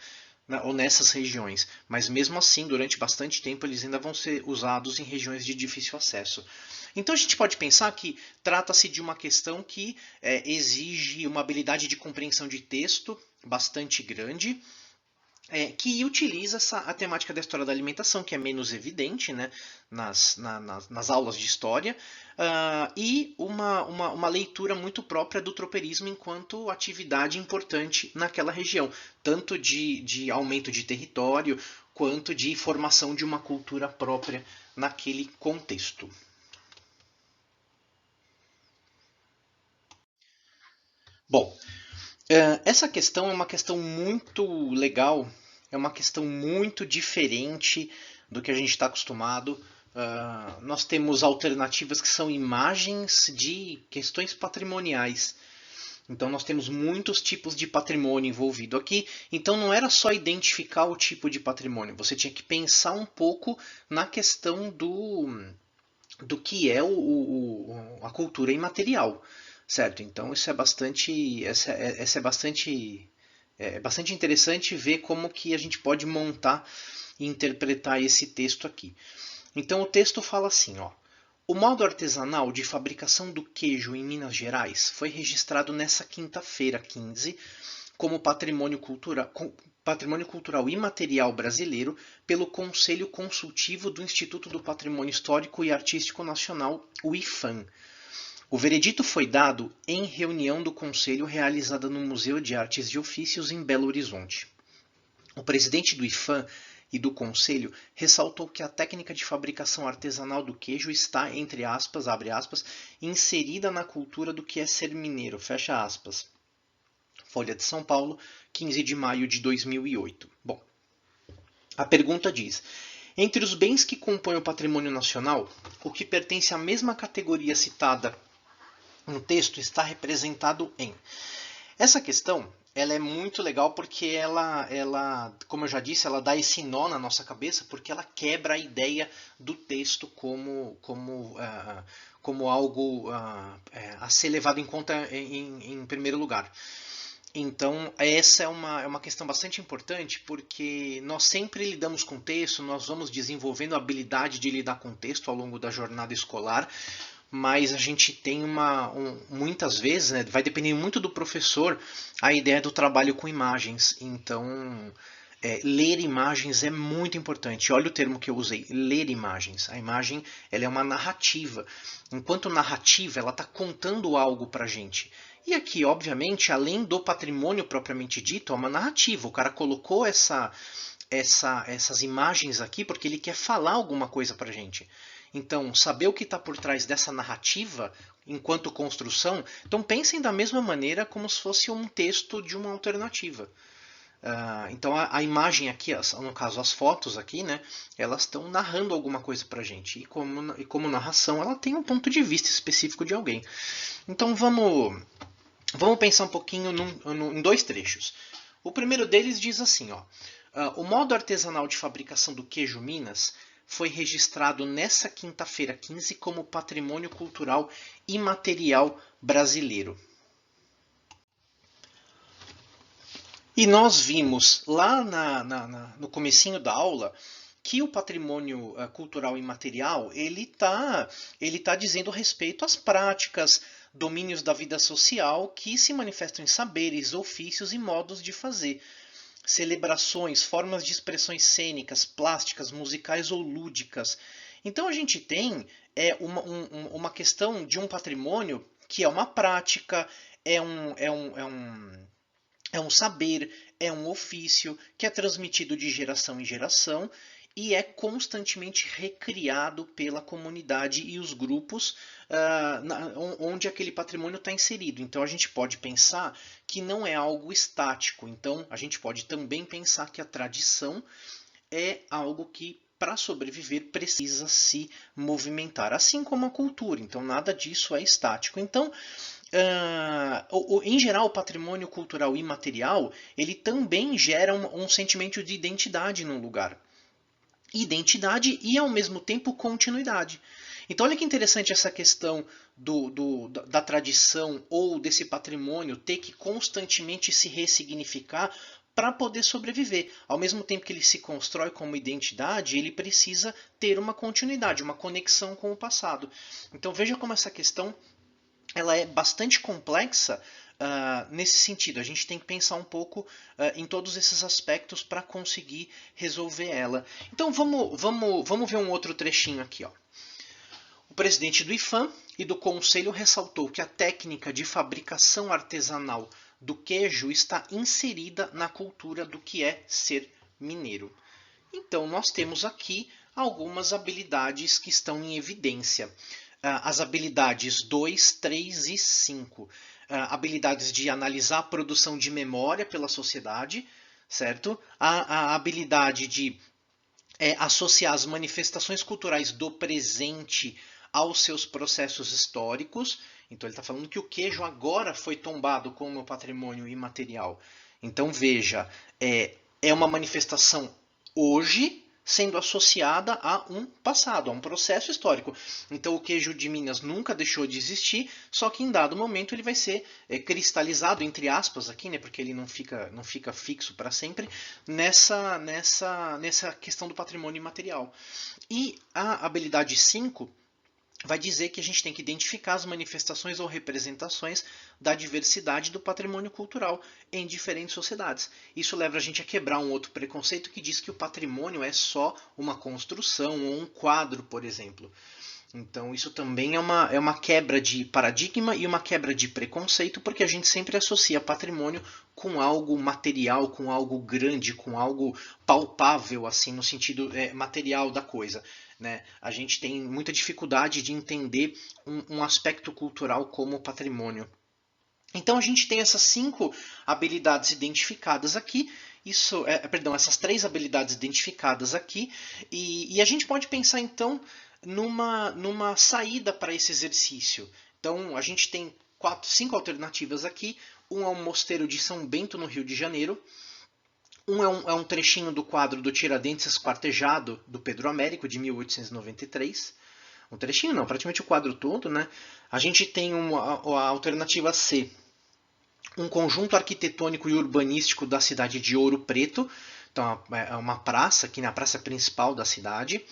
ou nessas regiões, mas mesmo assim, durante bastante tempo, eles ainda vão ser usados em regiões de difícil acesso. Então a gente pode pensar que trata-se de uma questão que exige uma habilidade de compreensão de texto bastante grande, que utiliza a temática da história da alimentação, que é menos evidente, né, nas aulas de história, e uma leitura muito própria do tropeirismo enquanto atividade importante naquela região, tanto de aumento de território, quanto de formação de uma cultura própria naquele contexto. Bom, Essa questão é uma questão muito legal, é uma questão muito diferente do que a gente está acostumado. Nós temos alternativas que são imagens de questões patrimoniais. Então nós temos muitos tipos de patrimônio envolvido aqui. Então não era só identificar o tipo de patrimônio, você tinha que pensar um pouco na questão do que é a cultura imaterial, certo? Então isso é bastante, essa é bastante interessante ver como que a gente pode montar e interpretar esse texto aqui. Então o texto fala assim, ó. O modo artesanal de fabricação do queijo em Minas Gerais foi registrado nesta quinta-feira, 15, como patrimônio cultural imaterial brasileiro pelo Conselho Consultivo do Instituto do Patrimônio Histórico e Artístico Nacional, o IFAM. O veredito foi dado em reunião do Conselho realizada no Museu de Artes e Ofícios em Belo Horizonte. O presidente do IFAM e do Conselho ressaltou que a técnica de fabricação artesanal do queijo está, entre aspas, abre aspas, inserida na cultura do que é ser mineiro, fecha aspas. Folha de São Paulo, 15 de maio de 2008. Bom, a pergunta diz: entre os bens que compõem o patrimônio nacional, o que pertence à mesma categoria citada no texto está representado em. Essa questão ela é muito legal porque como eu já disse, ela dá esse nó na nossa cabeça porque ela quebra a ideia do texto como algo a ser levado em conta em primeiro lugar. Então, essa é uma questão bastante importante, porque nós sempre lidamos com texto, nós vamos desenvolvendo a habilidade de lidar com texto ao longo da jornada escolar, mas a gente tem muitas vezes, né, vai depender muito do professor, a ideia do trabalho com imagens. Então, ler imagens é muito importante. Olha o termo que eu usei, ler imagens. A imagem ela é uma narrativa. Enquanto narrativa, ela está contando algo para a gente. E aqui, obviamente, além do patrimônio propriamente dito, é uma narrativa. O cara colocou essas imagens aqui porque ele quer falar alguma coisa para a gente. Então, saber o que está por trás dessa narrativa enquanto construção, então pensem da mesma maneira como se fosse um texto de uma alternativa. Então a imagem aqui, no caso as fotos aqui, né, elas estão narrando alguma coisa pra gente. E como narração, ela tem um ponto de vista específico de alguém. Então vamos pensar um pouquinho em dois trechos. O primeiro deles diz assim, ó, o modo artesanal de fabricação do queijo Minas foi registrado nessa quinta-feira 15 como patrimônio cultural imaterial brasileiro. E nós vimos lá no comecinho da aula que o patrimônio cultural imaterial ele tá dizendo respeito às práticas, domínios da vida social que se manifestam em saberes, ofícios e modos de fazer, celebrações, formas de expressões cênicas, plásticas, musicais ou lúdicas. Então a gente tem uma questão de um patrimônio que é uma prática, é um saber, é um ofício que é transmitido de geração em geração e é constantemente recriado pela comunidade e os grupos onde aquele patrimônio está inserido. Então a gente pode pensar que não é algo estático. Então a gente pode também pensar que a tradição é algo que para sobreviver precisa se movimentar, assim como a cultura. Então nada disso é estático. Então em geral, o patrimônio cultural imaterial ele também gera um sentimento de identidade num lugar. Identidade e, ao mesmo tempo, continuidade. Então, olha que interessante essa questão da tradição ou desse patrimônio ter que constantemente se ressignificar para poder sobreviver. Ao mesmo tempo que ele se constrói como identidade, ele precisa ter uma continuidade, uma conexão com o passado. Então, veja como essa questão ela é bastante complexa nesse sentido. A gente tem que pensar um pouco em todos esses aspectos para conseguir resolver ela. Então vamos ver um outro trechinho aqui. Ó. O presidente do IFAM e do Conselho ressaltou que a técnica de fabricação artesanal do queijo está inserida na cultura do que é ser mineiro. Então nós temos aqui algumas habilidades que estão em evidência. As habilidades 2, 3 e 5. habilidades de analisar a produção de memória pela sociedade, certo? A habilidade de associar as manifestações culturais do presente aos seus processos históricos. Então ele está falando que o queijo agora foi tombado como patrimônio imaterial. Então veja, é uma manifestação hoje sendo associada a um passado, a um processo histórico. Então o queijo de Minas nunca deixou de existir, só que em dado momento ele vai ser cristalizado, entre aspas, aqui, né, porque ele não fica fixo para sempre, nessa questão do patrimônio imaterial. E a habilidade 5 vai dizer que a gente tem que identificar as manifestações ou representações da diversidade do patrimônio cultural em diferentes sociedades. Isso leva a gente a quebrar um outro preconceito que diz que o patrimônio é só uma construção ou um quadro, por exemplo. Então isso também é uma quebra de paradigma e uma quebra de preconceito, porque a gente sempre associa patrimônio com algo material, com algo grande, com algo palpável, assim, no sentido material da coisa. Né? A gente tem muita dificuldade de entender um aspecto cultural como patrimônio. Então a gente tem essas 5 habilidades identificadas aqui, essas 3 habilidades identificadas aqui, e a gente pode pensar então numa saída para esse exercício. Então a gente tem 5 alternativas aqui. Um é o Mosteiro de São Bento, no Rio de Janeiro. É um trechinho do quadro do Tiradentes Esquartejado, do Pedro Américo, de 1893. Um trechinho não, praticamente o quadro todo, né? A gente tem a alternativa C, um conjunto arquitetônico e urbanístico da cidade de Ouro Preto. Então é uma praça, aqui na praça principal da cidade.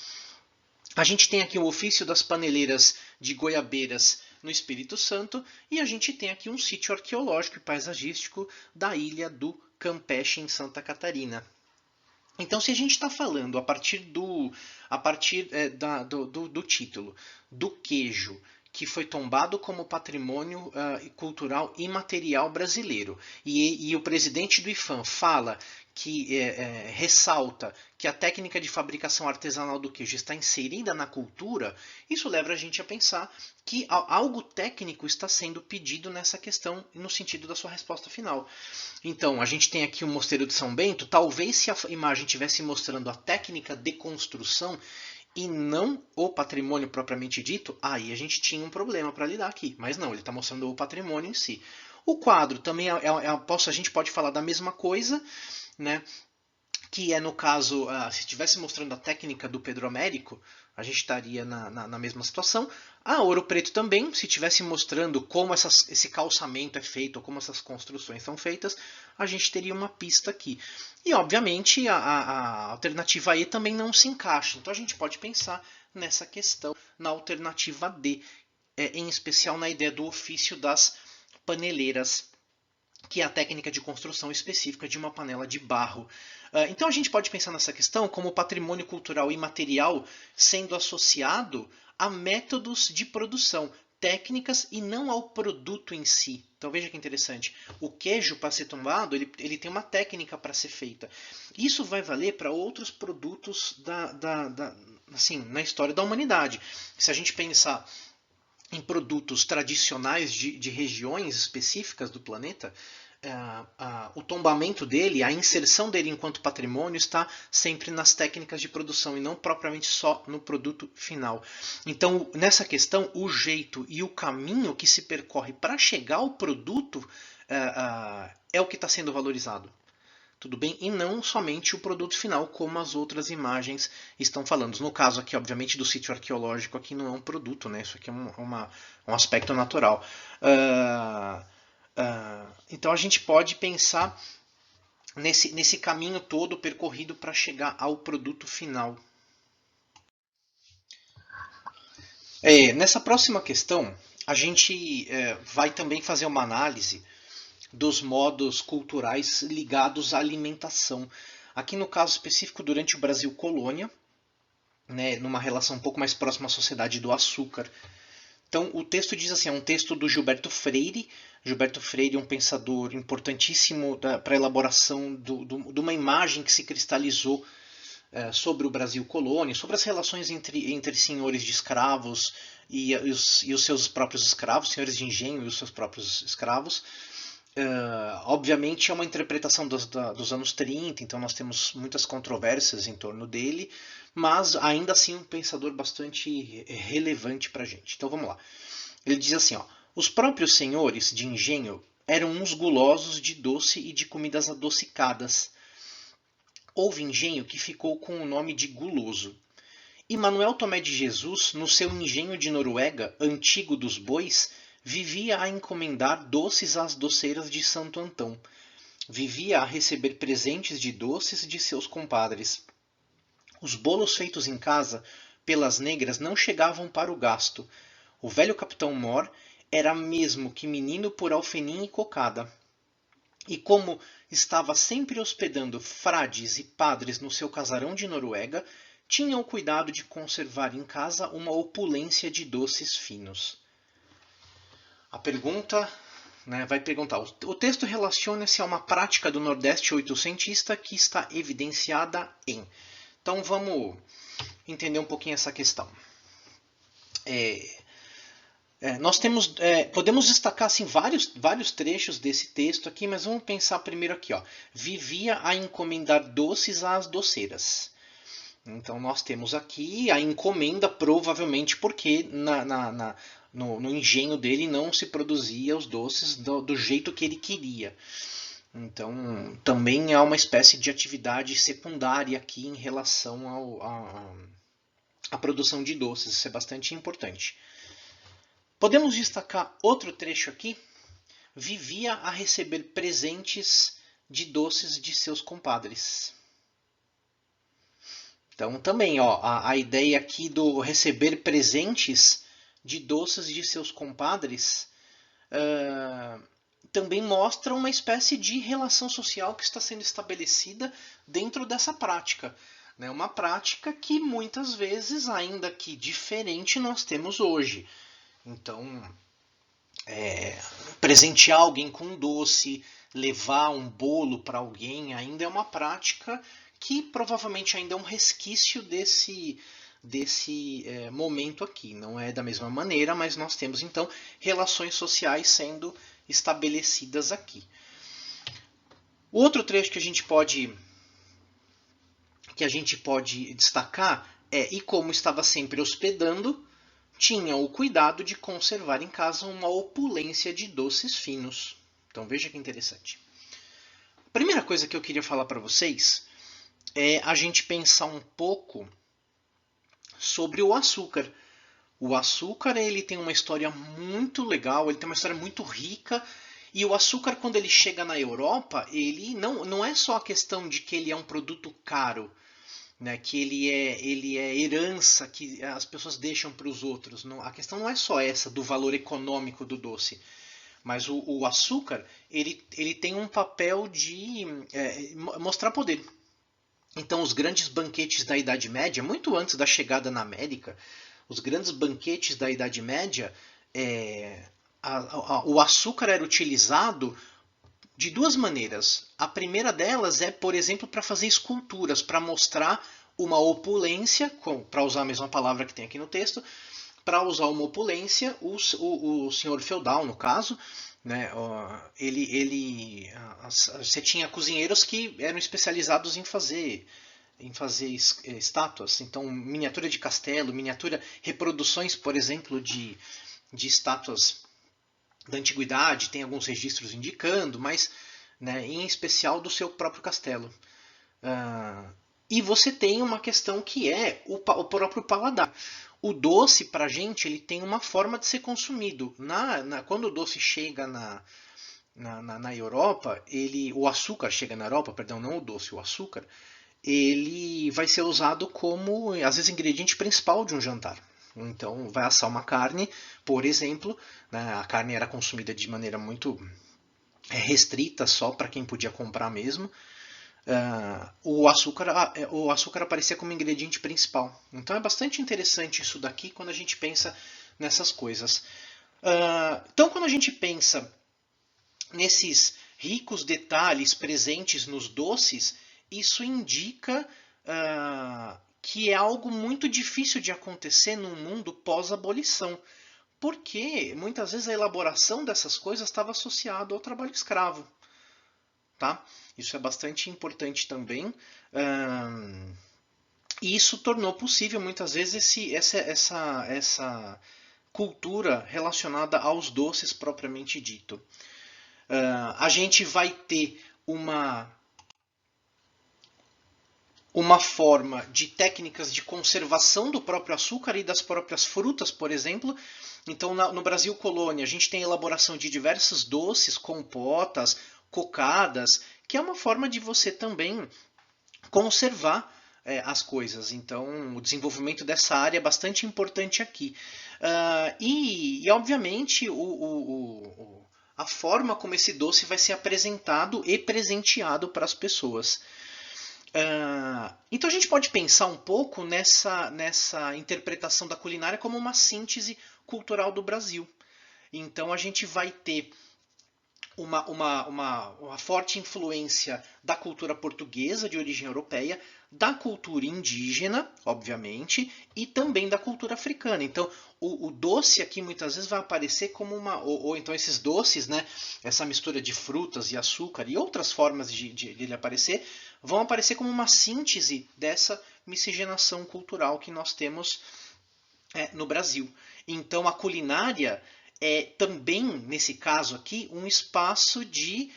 A gente tem aqui o ofício das paneleiras de Goiabeiras no Espírito Santo, e a gente tem aqui um sítio arqueológico e paisagístico da Ilha do Campeche, em Santa Catarina. Então, se a gente está falando a partir do título do queijo, que foi tombado como patrimônio cultural imaterial brasileiro, e o presidente do IFAM fala que ressalta que a técnica de fabricação artesanal do queijo está inserida na cultura, isso leva a gente a pensar que algo técnico está sendo pedido nessa questão, no sentido da sua resposta final. Então, a gente tem aqui o Mosteiro de São Bento. Talvez se a imagem estivesse mostrando a técnica de construção e não o patrimônio propriamente dito, aí a gente tinha um problema para lidar aqui. Mas não, ele está mostrando o patrimônio em si. O quadro também a gente pode falar da mesma coisa, né? Que é, no caso, se estivesse mostrando a técnica do Pedro Américo, a gente estaria na mesma situação. A Ouro Preto também, se estivesse mostrando como esse calçamento é feito, ou como essas construções são feitas, a gente teria uma pista aqui. E, obviamente, a alternativa E também não se encaixa. Então, a gente pode pensar nessa questão na alternativa D, em especial na ideia do ofício das paneleiras, que é a técnica de construção específica de uma panela de barro. Então a gente pode pensar nessa questão como patrimônio cultural imaterial sendo associado a métodos de produção, técnicas e não ao produto em si. Então veja que interessante. O queijo, para ser tombado, ele tem uma técnica para ser feita. Isso vai valer para outros produtos assim, na história da humanidade. Se a gente pensar em produtos tradicionais de regiões específicas do planeta, o tombamento dele, a inserção dele enquanto patrimônio está sempre nas técnicas de produção e não propriamente só no produto final. Então, nessa questão, o jeito e o caminho que se percorre para chegar ao produto é o que está sendo valorizado. Tudo bem? E não somente o produto final, como as outras imagens estão falando. No caso aqui, obviamente, do sítio arqueológico, aqui não é um produto, né? Isso aqui é um aspecto natural. Então a gente pode pensar nesse caminho todo percorrido para chegar ao produto final. Nessa próxima questão, a gente vai também fazer uma análise dos modos culturais ligados à alimentação. Aqui no caso específico, durante o Brasil colônia, né, numa relação um pouco mais próxima à sociedade do açúcar. Então, o texto diz assim, é um texto do Gilberto Freire. Gilberto Freire é um pensador importantíssimo para a elaboração de uma imagem que se cristalizou sobre o Brasil colônia, sobre as relações entre senhores de escravos e os seus próprios escravos, senhores de engenho e os seus próprios escravos. Obviamente é uma interpretação dos anos 30, então nós temos muitas controvérsias em torno dele, mas ainda assim um pensador bastante relevante para a gente. Então vamos lá. Ele diz assim, ó, os próprios senhores de engenho eram uns gulosos de doce e de comidas adocicadas. Houve engenho que ficou com o nome de guloso. E Manuel Tomé de Jesus, no seu engenho de Noruega, antigo dos bois, vivia a encomendar doces às doceiras de Santo Antão. Vivia a receber presentes de doces de seus compadres. Os bolos feitos em casa pelas negras não chegavam para o gasto. O velho capitão Mor era mesmo que menino por alfenim e cocada. E como estava sempre hospedando frades e padres no seu casarão de Noruega, tinha o cuidado de conservar em casa uma opulência de doces finos. A pergunta, vai perguntar, o texto relaciona-se a uma prática do Nordeste oitocentista que está evidenciada em. Então vamos entender um pouquinho essa questão. Nós podemos destacar assim, vários trechos desse texto aqui, mas vamos pensar primeiro aqui. Ó. Vivia a encomendar doces às doceiras. Então nós temos aqui a encomenda, provavelmente porque no engenho dele não se produzia os doces do jeito que ele queria. Então também há uma espécie de atividade secundária aqui em relação à produção de doces. Isso é bastante importante. Podemos destacar outro trecho aqui. Vivia a receber presentes de doces de seus compadres. Então também a ideia aqui do receber presentes de doces de seus compadres também mostra uma espécie de relação social que está sendo estabelecida dentro dessa prática. Uma prática que muitas vezes, ainda que diferente, nós temos hoje. Então, presentear alguém com um doce, levar um bolo para alguém, ainda é uma prática que provavelmente ainda é um resquício desse momento aqui. Não é da mesma maneira, mas nós temos então relações sociais sendo estabelecidas aqui. O outro trecho que a gente pode destacar é: e como estava sempre hospedando, tinha o cuidado de conservar em casa uma opulência de doces finos. Então veja que interessante. A primeira coisa que eu queria falar para vocês é a gente pensar um pouco sobre o açúcar. O açúcar ele tem uma história muito legal, ele tem uma história muito rica. E o açúcar, quando ele chega na Europa, ele não é só a questão de que ele é um produto caro, que ele é herança que as pessoas deixam para os outros. A questão não é só essa do valor econômico do doce, mas o açúcar ele tem um papel de mostrar poder. Então os grandes banquetes da Idade Média, muito antes da chegada na América, os grandes banquetes da Idade Média, o açúcar era utilizado de duas maneiras. A primeira delas é, por exemplo, para fazer esculturas, para mostrar uma opulência, para usar a mesma palavra que tem aqui no texto, para usar uma opulência, o senhor feudal, no caso, você tinha cozinheiros que eram especializados em fazer estátuas. Então, miniatura de castelo, reproduções, por exemplo, de estátuas da antiguidade, tem alguns registros indicando, mas em especial do seu próprio castelo. E você tem uma questão que é o próprio paladar. O doce, para a gente, ele tem uma forma de ser consumido. Quando o doce chega na Europa, o açúcar chega na Europa, perdão, não o doce, o açúcar, ele vai ser usado como, às vezes, ingrediente principal de um jantar. Então, vai assar uma carne, por exemplo, a carne era consumida de maneira muito restrita, só para quem podia comprar mesmo. O açúcar aparecia como ingrediente principal. Então é bastante interessante isso daqui quando a gente pensa nessas coisas. Então quando a gente pensa nesses ricos detalhes presentes nos doces, isso indica que é algo muito difícil de acontecer num mundo pós-abolição, porque muitas vezes a elaboração dessas coisas estava associada ao trabalho escravo. Tá? Isso é bastante importante também. E isso tornou possível muitas vezes essa cultura relacionada aos doces propriamente dito. A gente vai ter uma forma de técnicas de conservação do próprio açúcar e das próprias frutas, por exemplo. Então, no Brasil colônia, a gente tem a elaboração de diversos doces, compotas, cocadas, que é uma forma de você também conservar as coisas. Então, o desenvolvimento dessa área é bastante importante aqui. Obviamente, a forma como esse doce vai ser apresentado e presenteado para as pessoas. Então a gente pode pensar um pouco nessa interpretação da culinária como uma síntese cultural do Brasil. Então a gente vai ter uma forte influência da cultura portuguesa de origem europeia, da cultura indígena, obviamente, e também da cultura africana. Então, o doce aqui muitas vezes vai aparecer como ou então esses doces, né, essa mistura de frutas e açúcar e outras formas de ele aparecer, vão aparecer como uma síntese dessa miscigenação cultural que nós temos no Brasil. Então, a culinária é também, nesse caso aqui, um espaço de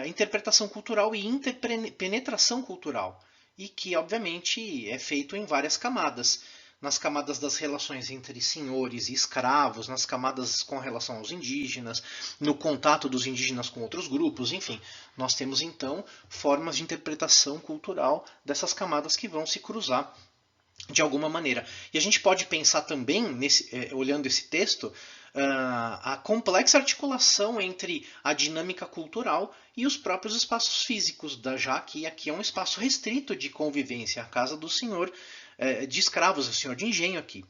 interpretação cultural e interpenetração cultural. E que, obviamente, é feito em várias camadas. Nas camadas das relações entre senhores e escravos, nas camadas com relação aos indígenas, no contato dos indígenas com outros grupos, enfim. Nós temos, então, formas de interpretação cultural dessas camadas que vão se cruzar de alguma maneira. E a gente pode pensar também, olhando esse texto, a complexa articulação entre a dinâmica cultural e os próprios espaços físicos, já que aqui é um espaço restrito de convivência, a casa do senhor de escravos, o senhor de engenho aqui.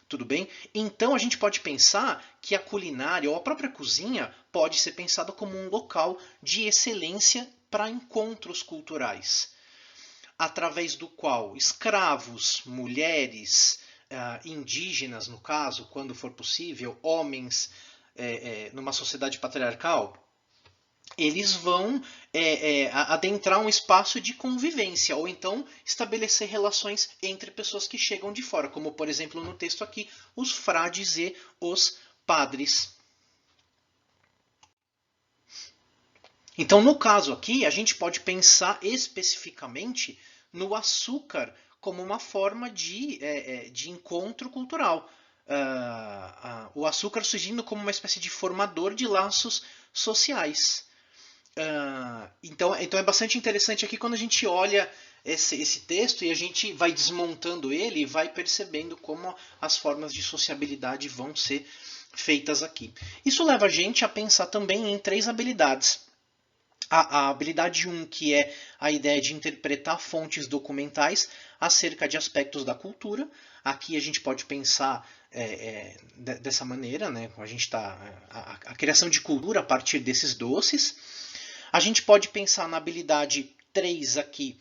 Tudo bem? Então a gente pode pensar que a culinária ou a própria cozinha pode ser pensada como um local de excelência para encontros culturais, através do qual escravos, mulheres, indígenas, no caso, quando for possível, homens, numa sociedade patriarcal, eles vão adentrar um espaço de convivência, ou então estabelecer relações entre pessoas que chegam de fora, como por exemplo no texto aqui, os frades e os padres. Então, no caso aqui, a gente pode pensar especificamente no açúcar como uma forma de encontro cultural. O açúcar surgindo como uma espécie de formador de laços sociais. Então é bastante interessante aqui quando a gente olha esse texto e a gente vai desmontando ele e vai percebendo como as formas de sociabilidade vão ser feitas aqui. Isso leva a gente a pensar também em 3 habilidades. A habilidade 1, que é a ideia de interpretar fontes documentais acerca de aspectos da cultura. Aqui a gente pode pensar dessa maneira, né? A criação de cultura a partir desses doces. A gente pode pensar na habilidade 3 aqui,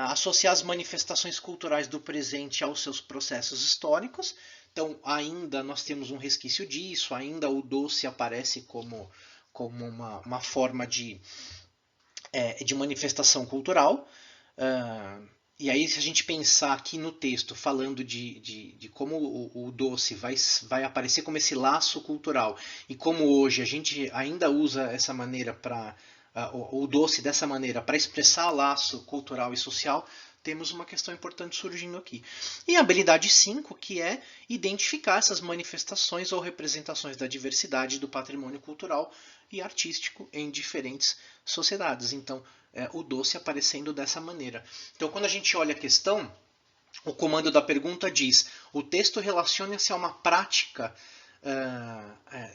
associar as manifestações culturais do presente aos seus processos históricos. Então, ainda nós temos um resquício disso, ainda o doce aparece como uma forma de manifestação cultural. E aí, se a gente pensar aqui no texto, falando de como o doce vai aparecer como esse laço cultural, e como hoje a gente ainda usa essa maneira o doce dessa maneira para expressar laço cultural e social, temos uma questão importante surgindo aqui. E a habilidade 5, que é identificar essas manifestações ou representações da diversidade do patrimônio cultural e artístico em diferentes sociedades. Então, o doce aparecendo dessa maneira. Então, quando a gente olha a questão, o comando da pergunta diz: o texto relaciona-se a uma prática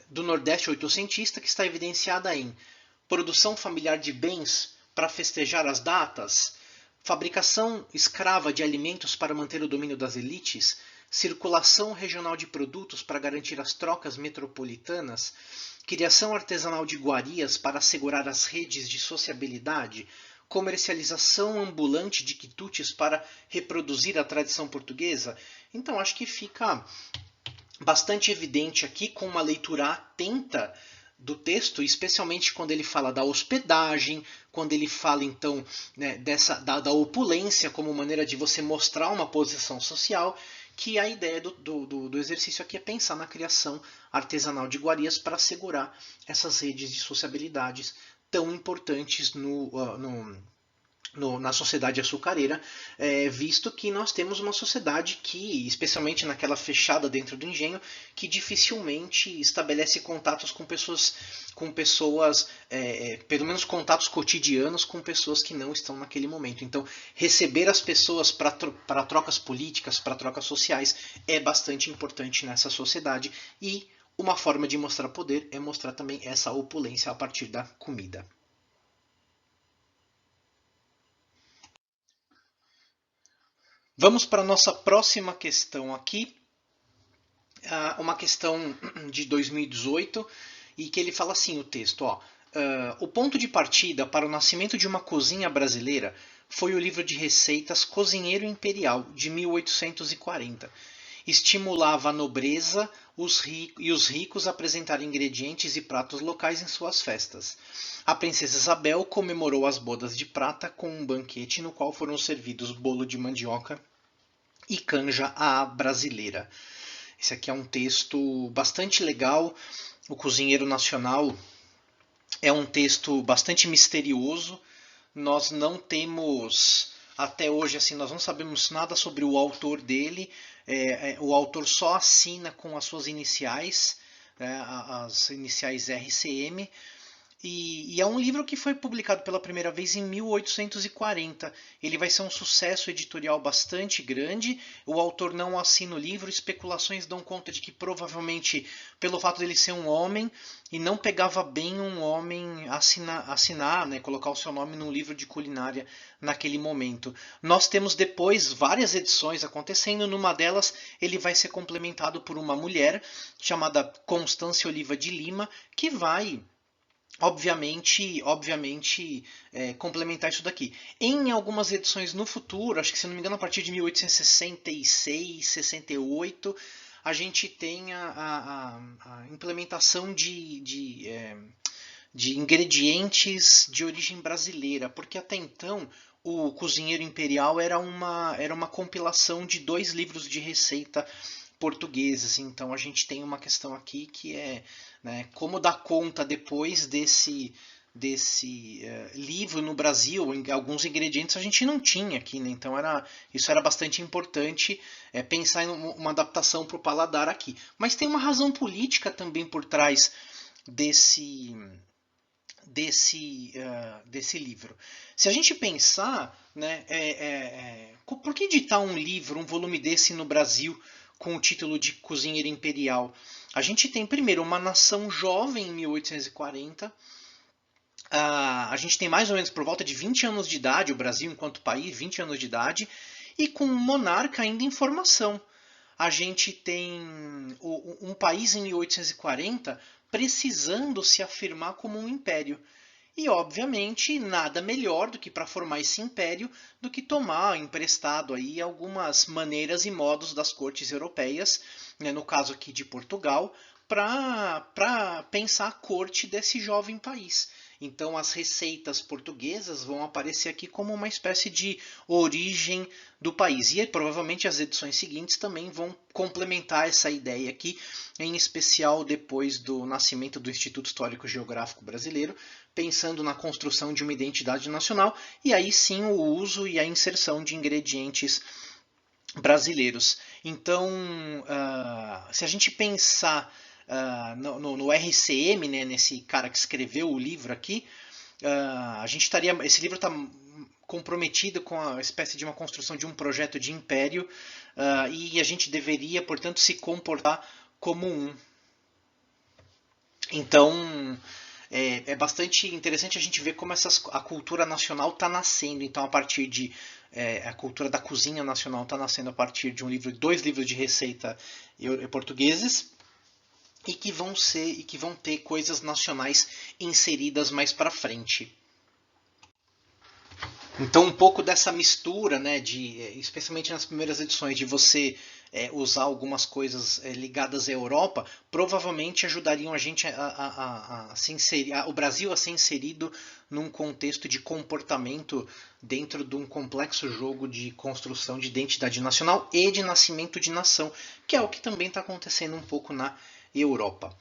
do Nordeste oitocentista que está evidenciada em produção familiar de bens para festejar as datas, fabricação escrava de alimentos para manter o domínio das elites, circulação regional de produtos para garantir as trocas metropolitanas, criação artesanal de iguarias para assegurar as redes de sociabilidade, comercialização ambulante de quitutes para reproduzir a tradição portuguesa? Então, acho que fica bastante evidente aqui com uma leitura atenta do texto, especialmente quando ele fala da hospedagem, quando ele fala então, né, da opulência como maneira de você mostrar uma posição social, que a ideia do exercício aqui é pensar na criação artesanal de iguarias para assegurar essas redes de sociabilidades tão importantes na sociedade açucareira, visto que nós temos uma sociedade que, especialmente naquela fechada dentro do engenho, que dificilmente estabelece contatos com pessoas, pelo menos contatos cotidianos com pessoas que não estão naquele momento. Então, receber as pessoas para trocas políticas, para trocas sociais, é bastante importante nessa sociedade e uma forma de mostrar poder é mostrar também essa opulência a partir da comida. Vamos para a nossa próxima questão aqui, uma questão de 2018, e que ele fala assim, o texto, o ponto de partida para o nascimento de uma cozinha brasileira foi o livro de receitas Cozinheiro Imperial, de 1840. Estimulava a nobreza e os ricos a apresentar ingredientes e pratos locais em suas festas. A princesa Isabel comemorou as bodas de prata com um banquete no qual foram servidos bolo de mandioca e canja à brasileira. Esse aqui é um texto bastante legal. O Cozinheiro Nacional é um texto bastante misterioso. Nós não temos, até hoje, assim, nós não sabemos nada sobre o autor dele. O autor só assina com as suas iniciais, né, as iniciais RCM. E é um livro que foi publicado pela primeira vez em 1840. Ele vai ser um sucesso editorial bastante grande. O autor não assina o livro. Especulações dão conta de que provavelmente, pelo fato dele ser um homem, e não pegava bem um homem assinar, né, colocar o seu nome num livro de culinária naquele momento. Nós temos depois várias edições acontecendo. Numa delas, ele vai ser complementado por uma mulher chamada Constância Oliva de Lima, que vai obviamente complementar isso daqui. Em algumas edições no futuro, acho que se não me engano a partir de 1866, 68, a gente tem a implementação de ingredientes de origem brasileira, porque até então o Cozinheiro Imperial era uma compilação de 2 livros de receita portugueses. Então a gente tem uma questão aqui que é, né, como dar conta depois desse livro no Brasil. Alguns ingredientes a gente não tinha aqui, né? Então isso era bastante importante, pensar em uma adaptação para o paladar aqui. Mas tem uma razão política também por trás desse livro. Se a gente pensar, né, por que editar um livro, um volume desse no Brasil com o título de Cozinheiro Imperial? A gente tem, primeiro, uma nação jovem em 1840. A gente tem mais ou menos por volta de 20 anos de idade, o Brasil enquanto país, 20 anos de idade, e com um monarca ainda em formação. A gente tem um país em 1840 precisando se afirmar como um império. E, obviamente, nada melhor do que para formar esse império do que tomar emprestado aí algumas maneiras e modos das cortes europeias, né, no caso aqui de Portugal, para pensar a corte desse jovem país. Então, as receitas portuguesas vão aparecer aqui como uma espécie de origem do país. E provavelmente as edições seguintes também vão complementar essa ideia aqui, em especial depois do nascimento do Instituto Histórico Geográfico Brasileiro, pensando na construção de uma identidade nacional, e aí sim o uso e a inserção de ingredientes brasileiros. Então, se a gente pensar no RCM, né, nesse cara que escreveu o livro aqui, a gente estaria, esse livro está comprometido com a espécie de uma construção de um projeto de império, e a gente deveria, portanto, se comportar como um. Então, é bastante interessante a gente ver como a cultura nacional está nascendo. Então, a partir de a cultura da cozinha nacional está nascendo a partir de 2 livros de receita portugueses, e que vão ter coisas nacionais inseridas mais para frente. Então, um pouco dessa mistura, né, especialmente nas primeiras edições, de você usar algumas coisas ligadas à Europa, provavelmente ajudariam a gente a se inserir, o Brasil a ser inserido num contexto de comportamento dentro de um complexo jogo de construção de identidade nacional e de nascimento de nação, que é o que também está acontecendo um pouco na Europa.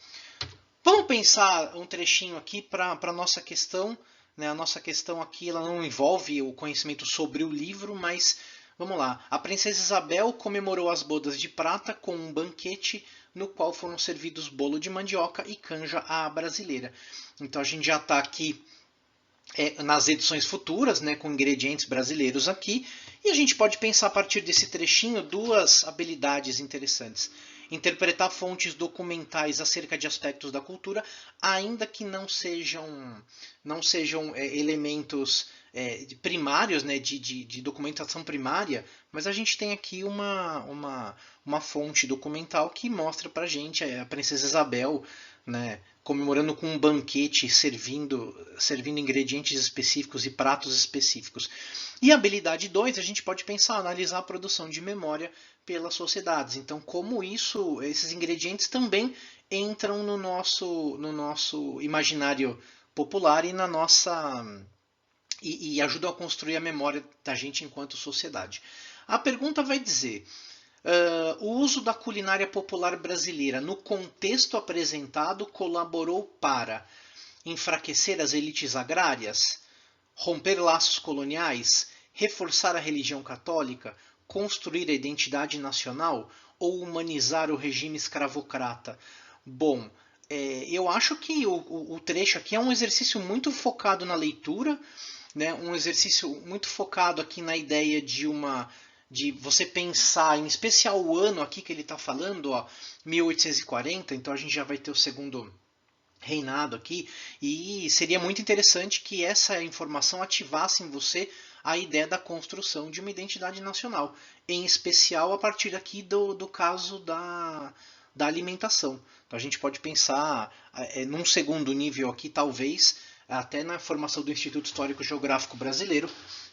Vamos pensar um trechinho aqui para a nossa questão. Né? A nossa questão aqui ela não envolve o conhecimento sobre o livro, mas vamos lá. A princesa Isabel comemorou as bodas de prata com um banquete no qual foram servidos bolo de mandioca e canja à brasileira. Então a gente já está aqui nas edições futuras, né, com ingredientes brasileiros aqui, e a gente pode pensar a partir desse trechinho duas habilidades interessantes. Interpretar fontes documentais acerca de aspectos da cultura, ainda que não sejam elementos primários, né, de documentação primária, mas a gente tem aqui uma fonte documental que mostra pra gente a princesa Isabel, né, comemorando com um banquete, servindo ingredientes específicos e pratos específicos. E a habilidade 2, a gente pode pensar, analisar a produção de memória pelas sociedades. Então, como esses ingredientes também entram no nosso imaginário popular e na nossa e ajudam a construir a memória da gente enquanto sociedade. A pergunta vai dizer: o uso da culinária popular brasileira no contexto apresentado colaborou para enfraquecer as elites agrárias, romper laços coloniais, reforçar a religião católica, construir a identidade nacional ou humanizar o regime escravocrata? Bom, eu acho que o trecho aqui é um exercício muito focado na leitura, né? Um exercício muito focado aqui na ideia de você pensar, em especial o ano aqui que ele está falando, ó, 1840, então a gente já vai ter o segundo reinado aqui, e seria muito interessante que essa informação ativasse em você a ideia da construção de uma identidade nacional, em especial a partir aqui do caso da alimentação. Então a gente pode pensar num segundo nível aqui, talvez, até na formação do Instituto Histórico Geográfico Brasileiro,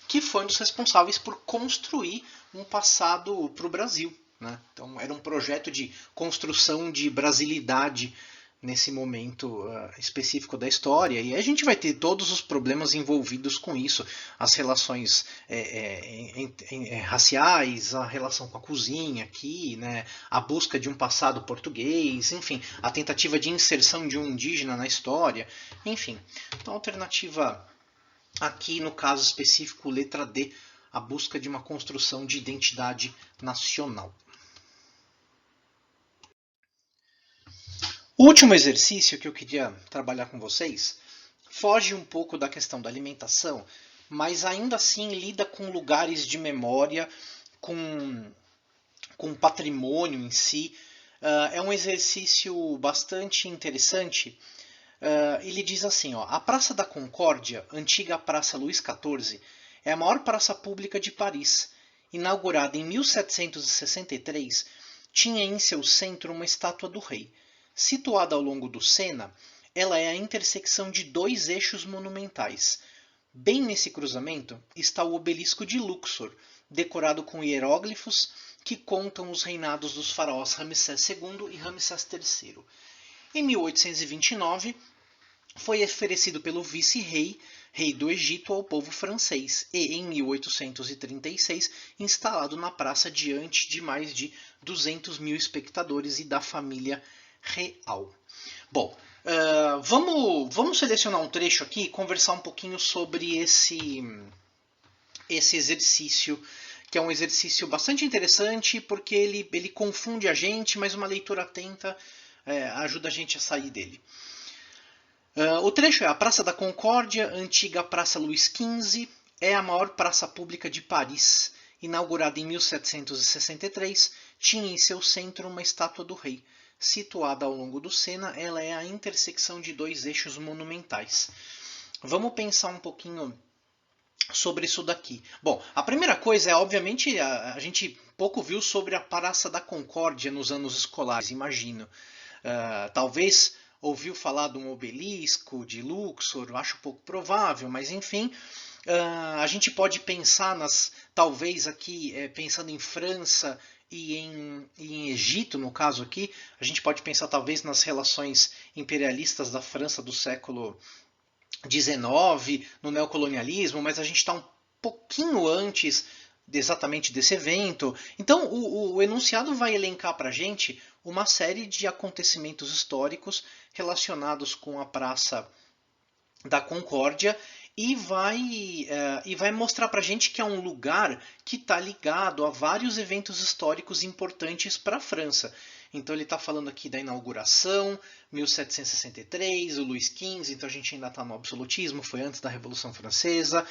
que foi um dos responsáveis por construir um passado para o Brasil. Né? Então era um projeto de construção de brasilidade nesse momento específico da história, e a gente vai ter todos os problemas envolvidos com isso, as relações raciais, a relação com a cozinha aqui, né, a busca de um passado português, enfim, a tentativa de inserção de um indígena na história, enfim. Então a alternativa aqui, no caso específico, letra D, a busca de uma construção de identidade nacional. O último exercício que eu queria trabalhar com vocês foge um pouco da questão da alimentação, mas ainda assim lida com lugares de memória, com patrimônio em si. É um exercício bastante interessante. Ele diz assim, ó, a Praça da Concórdia, antiga Praça Luís XIV, é a maior praça pública de Paris. Inaugurada em 1763, tinha em seu centro uma estátua do rei. Situada ao longo do Sena, ela é a intersecção de dois eixos monumentais. Bem nesse cruzamento está o obelisco de Luxor, decorado com hieróglifos que contam os reinados dos faraós Ramsés II e Ramsés III. Em 1829, foi oferecido pelo vice-rei, rei do Egito, ao povo francês e, em 1836, instalado na praça diante de mais de 200 mil espectadores e da família real. Bom, vamos selecionar um trecho aqui e conversar um pouquinho sobre esse exercício, que é um exercício bastante interessante porque ele confunde a gente, mas uma leitura atenta ajuda a gente a sair dele. O trecho é: a Praça da Concórdia, antiga Praça Luís XV, é a maior praça pública de Paris. Inaugurada em 1763, tinha em seu centro uma estátua do rei. Situada ao longo do Sena, ela é a intersecção de dois eixos monumentais. Vamos pensar um pouquinho sobre isso daqui. Bom, a primeira coisa é, obviamente, a gente pouco viu sobre a Praça da Concórdia nos anos escolares, imagino. Talvez ouviu falar de um obelisco de Luxor? Acho pouco provável, mas enfim, a gente pode pensar talvez aqui, pensando em França e em Egito, no caso aqui, a gente pode pensar talvez nas relações imperialistas da França do século XIX, no neocolonialismo, mas a gente está um pouquinho antes exatamente desse evento. Então, o enunciado vai elencar para a gente uma série de acontecimentos históricos relacionados com a Praça da Concórdia e vai mostrar para a gente que é um lugar que está ligado a vários eventos históricos importantes para a França. Então ele está falando aqui da inauguração, 1763, o Luís XV, então a gente ainda está no absolutismo, foi antes da Revolução Francesa.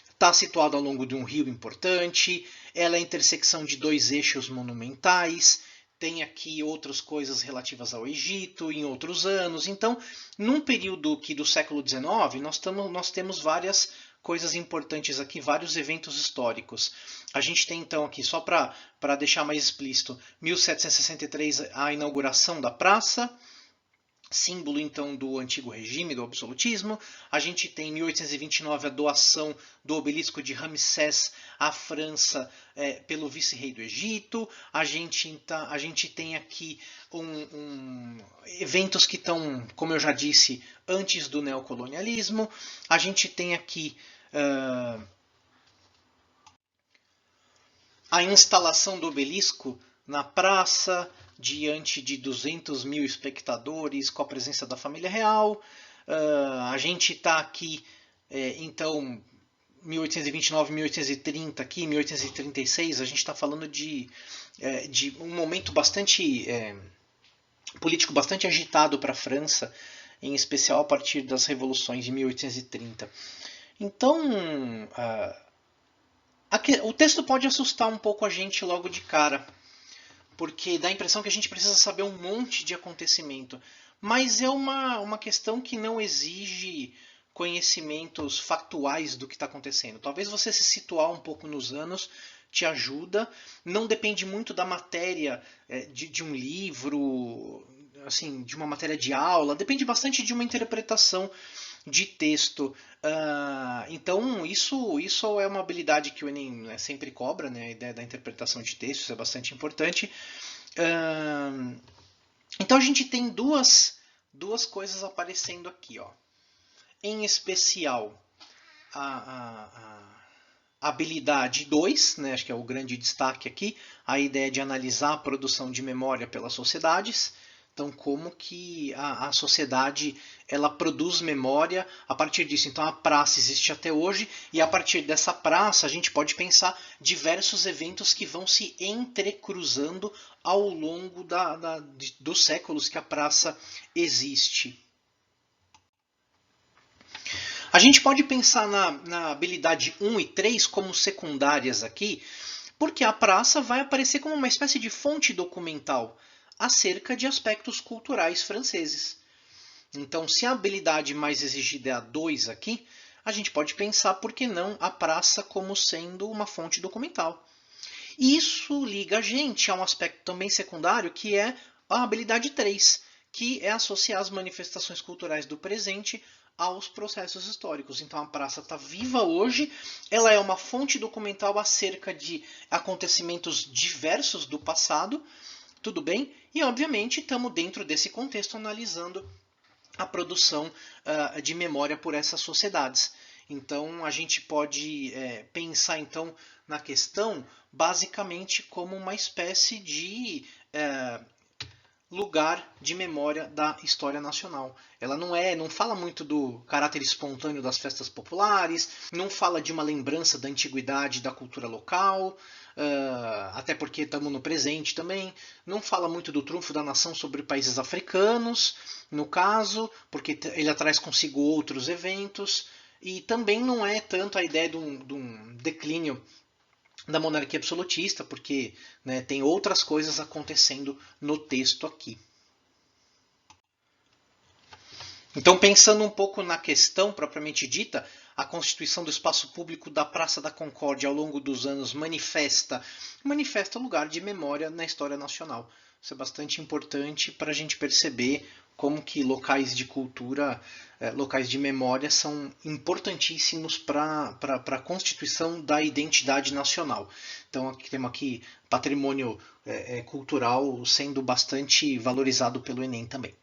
Está situado ao longo de um rio importante, ela é a intersecção de dois eixos monumentais, tem aqui outras coisas relativas ao Egito em outros anos. Então, num período aqui do século XIX, nós temos várias coisas importantes aqui, vários eventos históricos. A gente tem então aqui, só para deixar mais explícito, 1763, a inauguração da praça, símbolo então do antigo regime, do absolutismo. A gente tem em 1829 a doação do obelisco de Ramsés à França pelo vice-rei do Egito. A gente tem aqui eventos que estão, como eu já disse, antes do neocolonialismo. A gente tem aqui a instalação do obelisco na praça, diante de 200 mil espectadores, com a presença da família real. A gente está aqui, então, 1829, 1830, aqui, 1836, a gente está falando de um momento bastante político bastante agitado para a França, em especial a partir das revoluções de 1830. Então, o texto pode assustar um pouco a gente logo de cara, porque dá a impressão que a gente precisa saber um monte de acontecimento. Mas é uma questão que não exige conhecimentos factuais do que está acontecendo. Talvez você se situar um pouco nos anos te ajuda. Não depende muito da matéria de um livro, assim, de uma matéria de aula. Depende bastante de uma interpretação de texto. Então, isso é uma habilidade que o Enem sempre cobra, né? A ideia da interpretação de textos é bastante importante. Então, a gente tem duas coisas aparecendo aqui. Ó. Em especial, a habilidade 2, né? Acho que é o grande destaque aqui, a ideia de analisar a produção de memória pelas sociedades. Então, como que a sociedade ela produz memória a partir disso. Então, a praça existe até hoje e a partir dessa praça a gente pode pensar diversos eventos que vão se entrecruzando ao longo dos séculos que a praça existe. A gente pode pensar na habilidade 1 e 3 como secundárias aqui, porque a praça vai aparecer como uma espécie de fonte documental acerca de aspectos culturais franceses. Então, se a habilidade mais exigida é a 2 aqui, a gente pode pensar, por que não, a praça como sendo uma fonte documental. E isso liga a gente a um aspecto também secundário, que é a habilidade 3, que é associar as manifestações culturais do presente aos processos históricos. Então a praça está viva hoje, ela é uma fonte documental acerca de acontecimentos diversos do passado, tudo bem? E, obviamente, estamos dentro desse contexto analisando a produção de memória por essas sociedades. Então, a gente pode pensar então na questão basicamente como uma espécie de lugar de memória da história nacional. Ela não fala muito do caráter espontâneo das festas populares, não fala de uma lembrança da antiguidade da cultura local, até porque estamos no presente também. Não fala muito do triunfo da nação sobre países africanos, no caso, porque ele traz consigo outros eventos. E também não é tanto a ideia de um declínio da monarquia absolutista, porque tem outras coisas acontecendo no texto aqui. Então, pensando um pouco na questão propriamente dita, a constituição do espaço público da Praça da Concórdia ao longo dos anos manifesta lugar de memória na história nacional. Isso é bastante importante para a gente perceber como que locais de cultura, locais de memória são importantíssimos para a constituição da identidade nacional. Então aqui temos aqui patrimônio cultural sendo bastante valorizado pelo Enem também.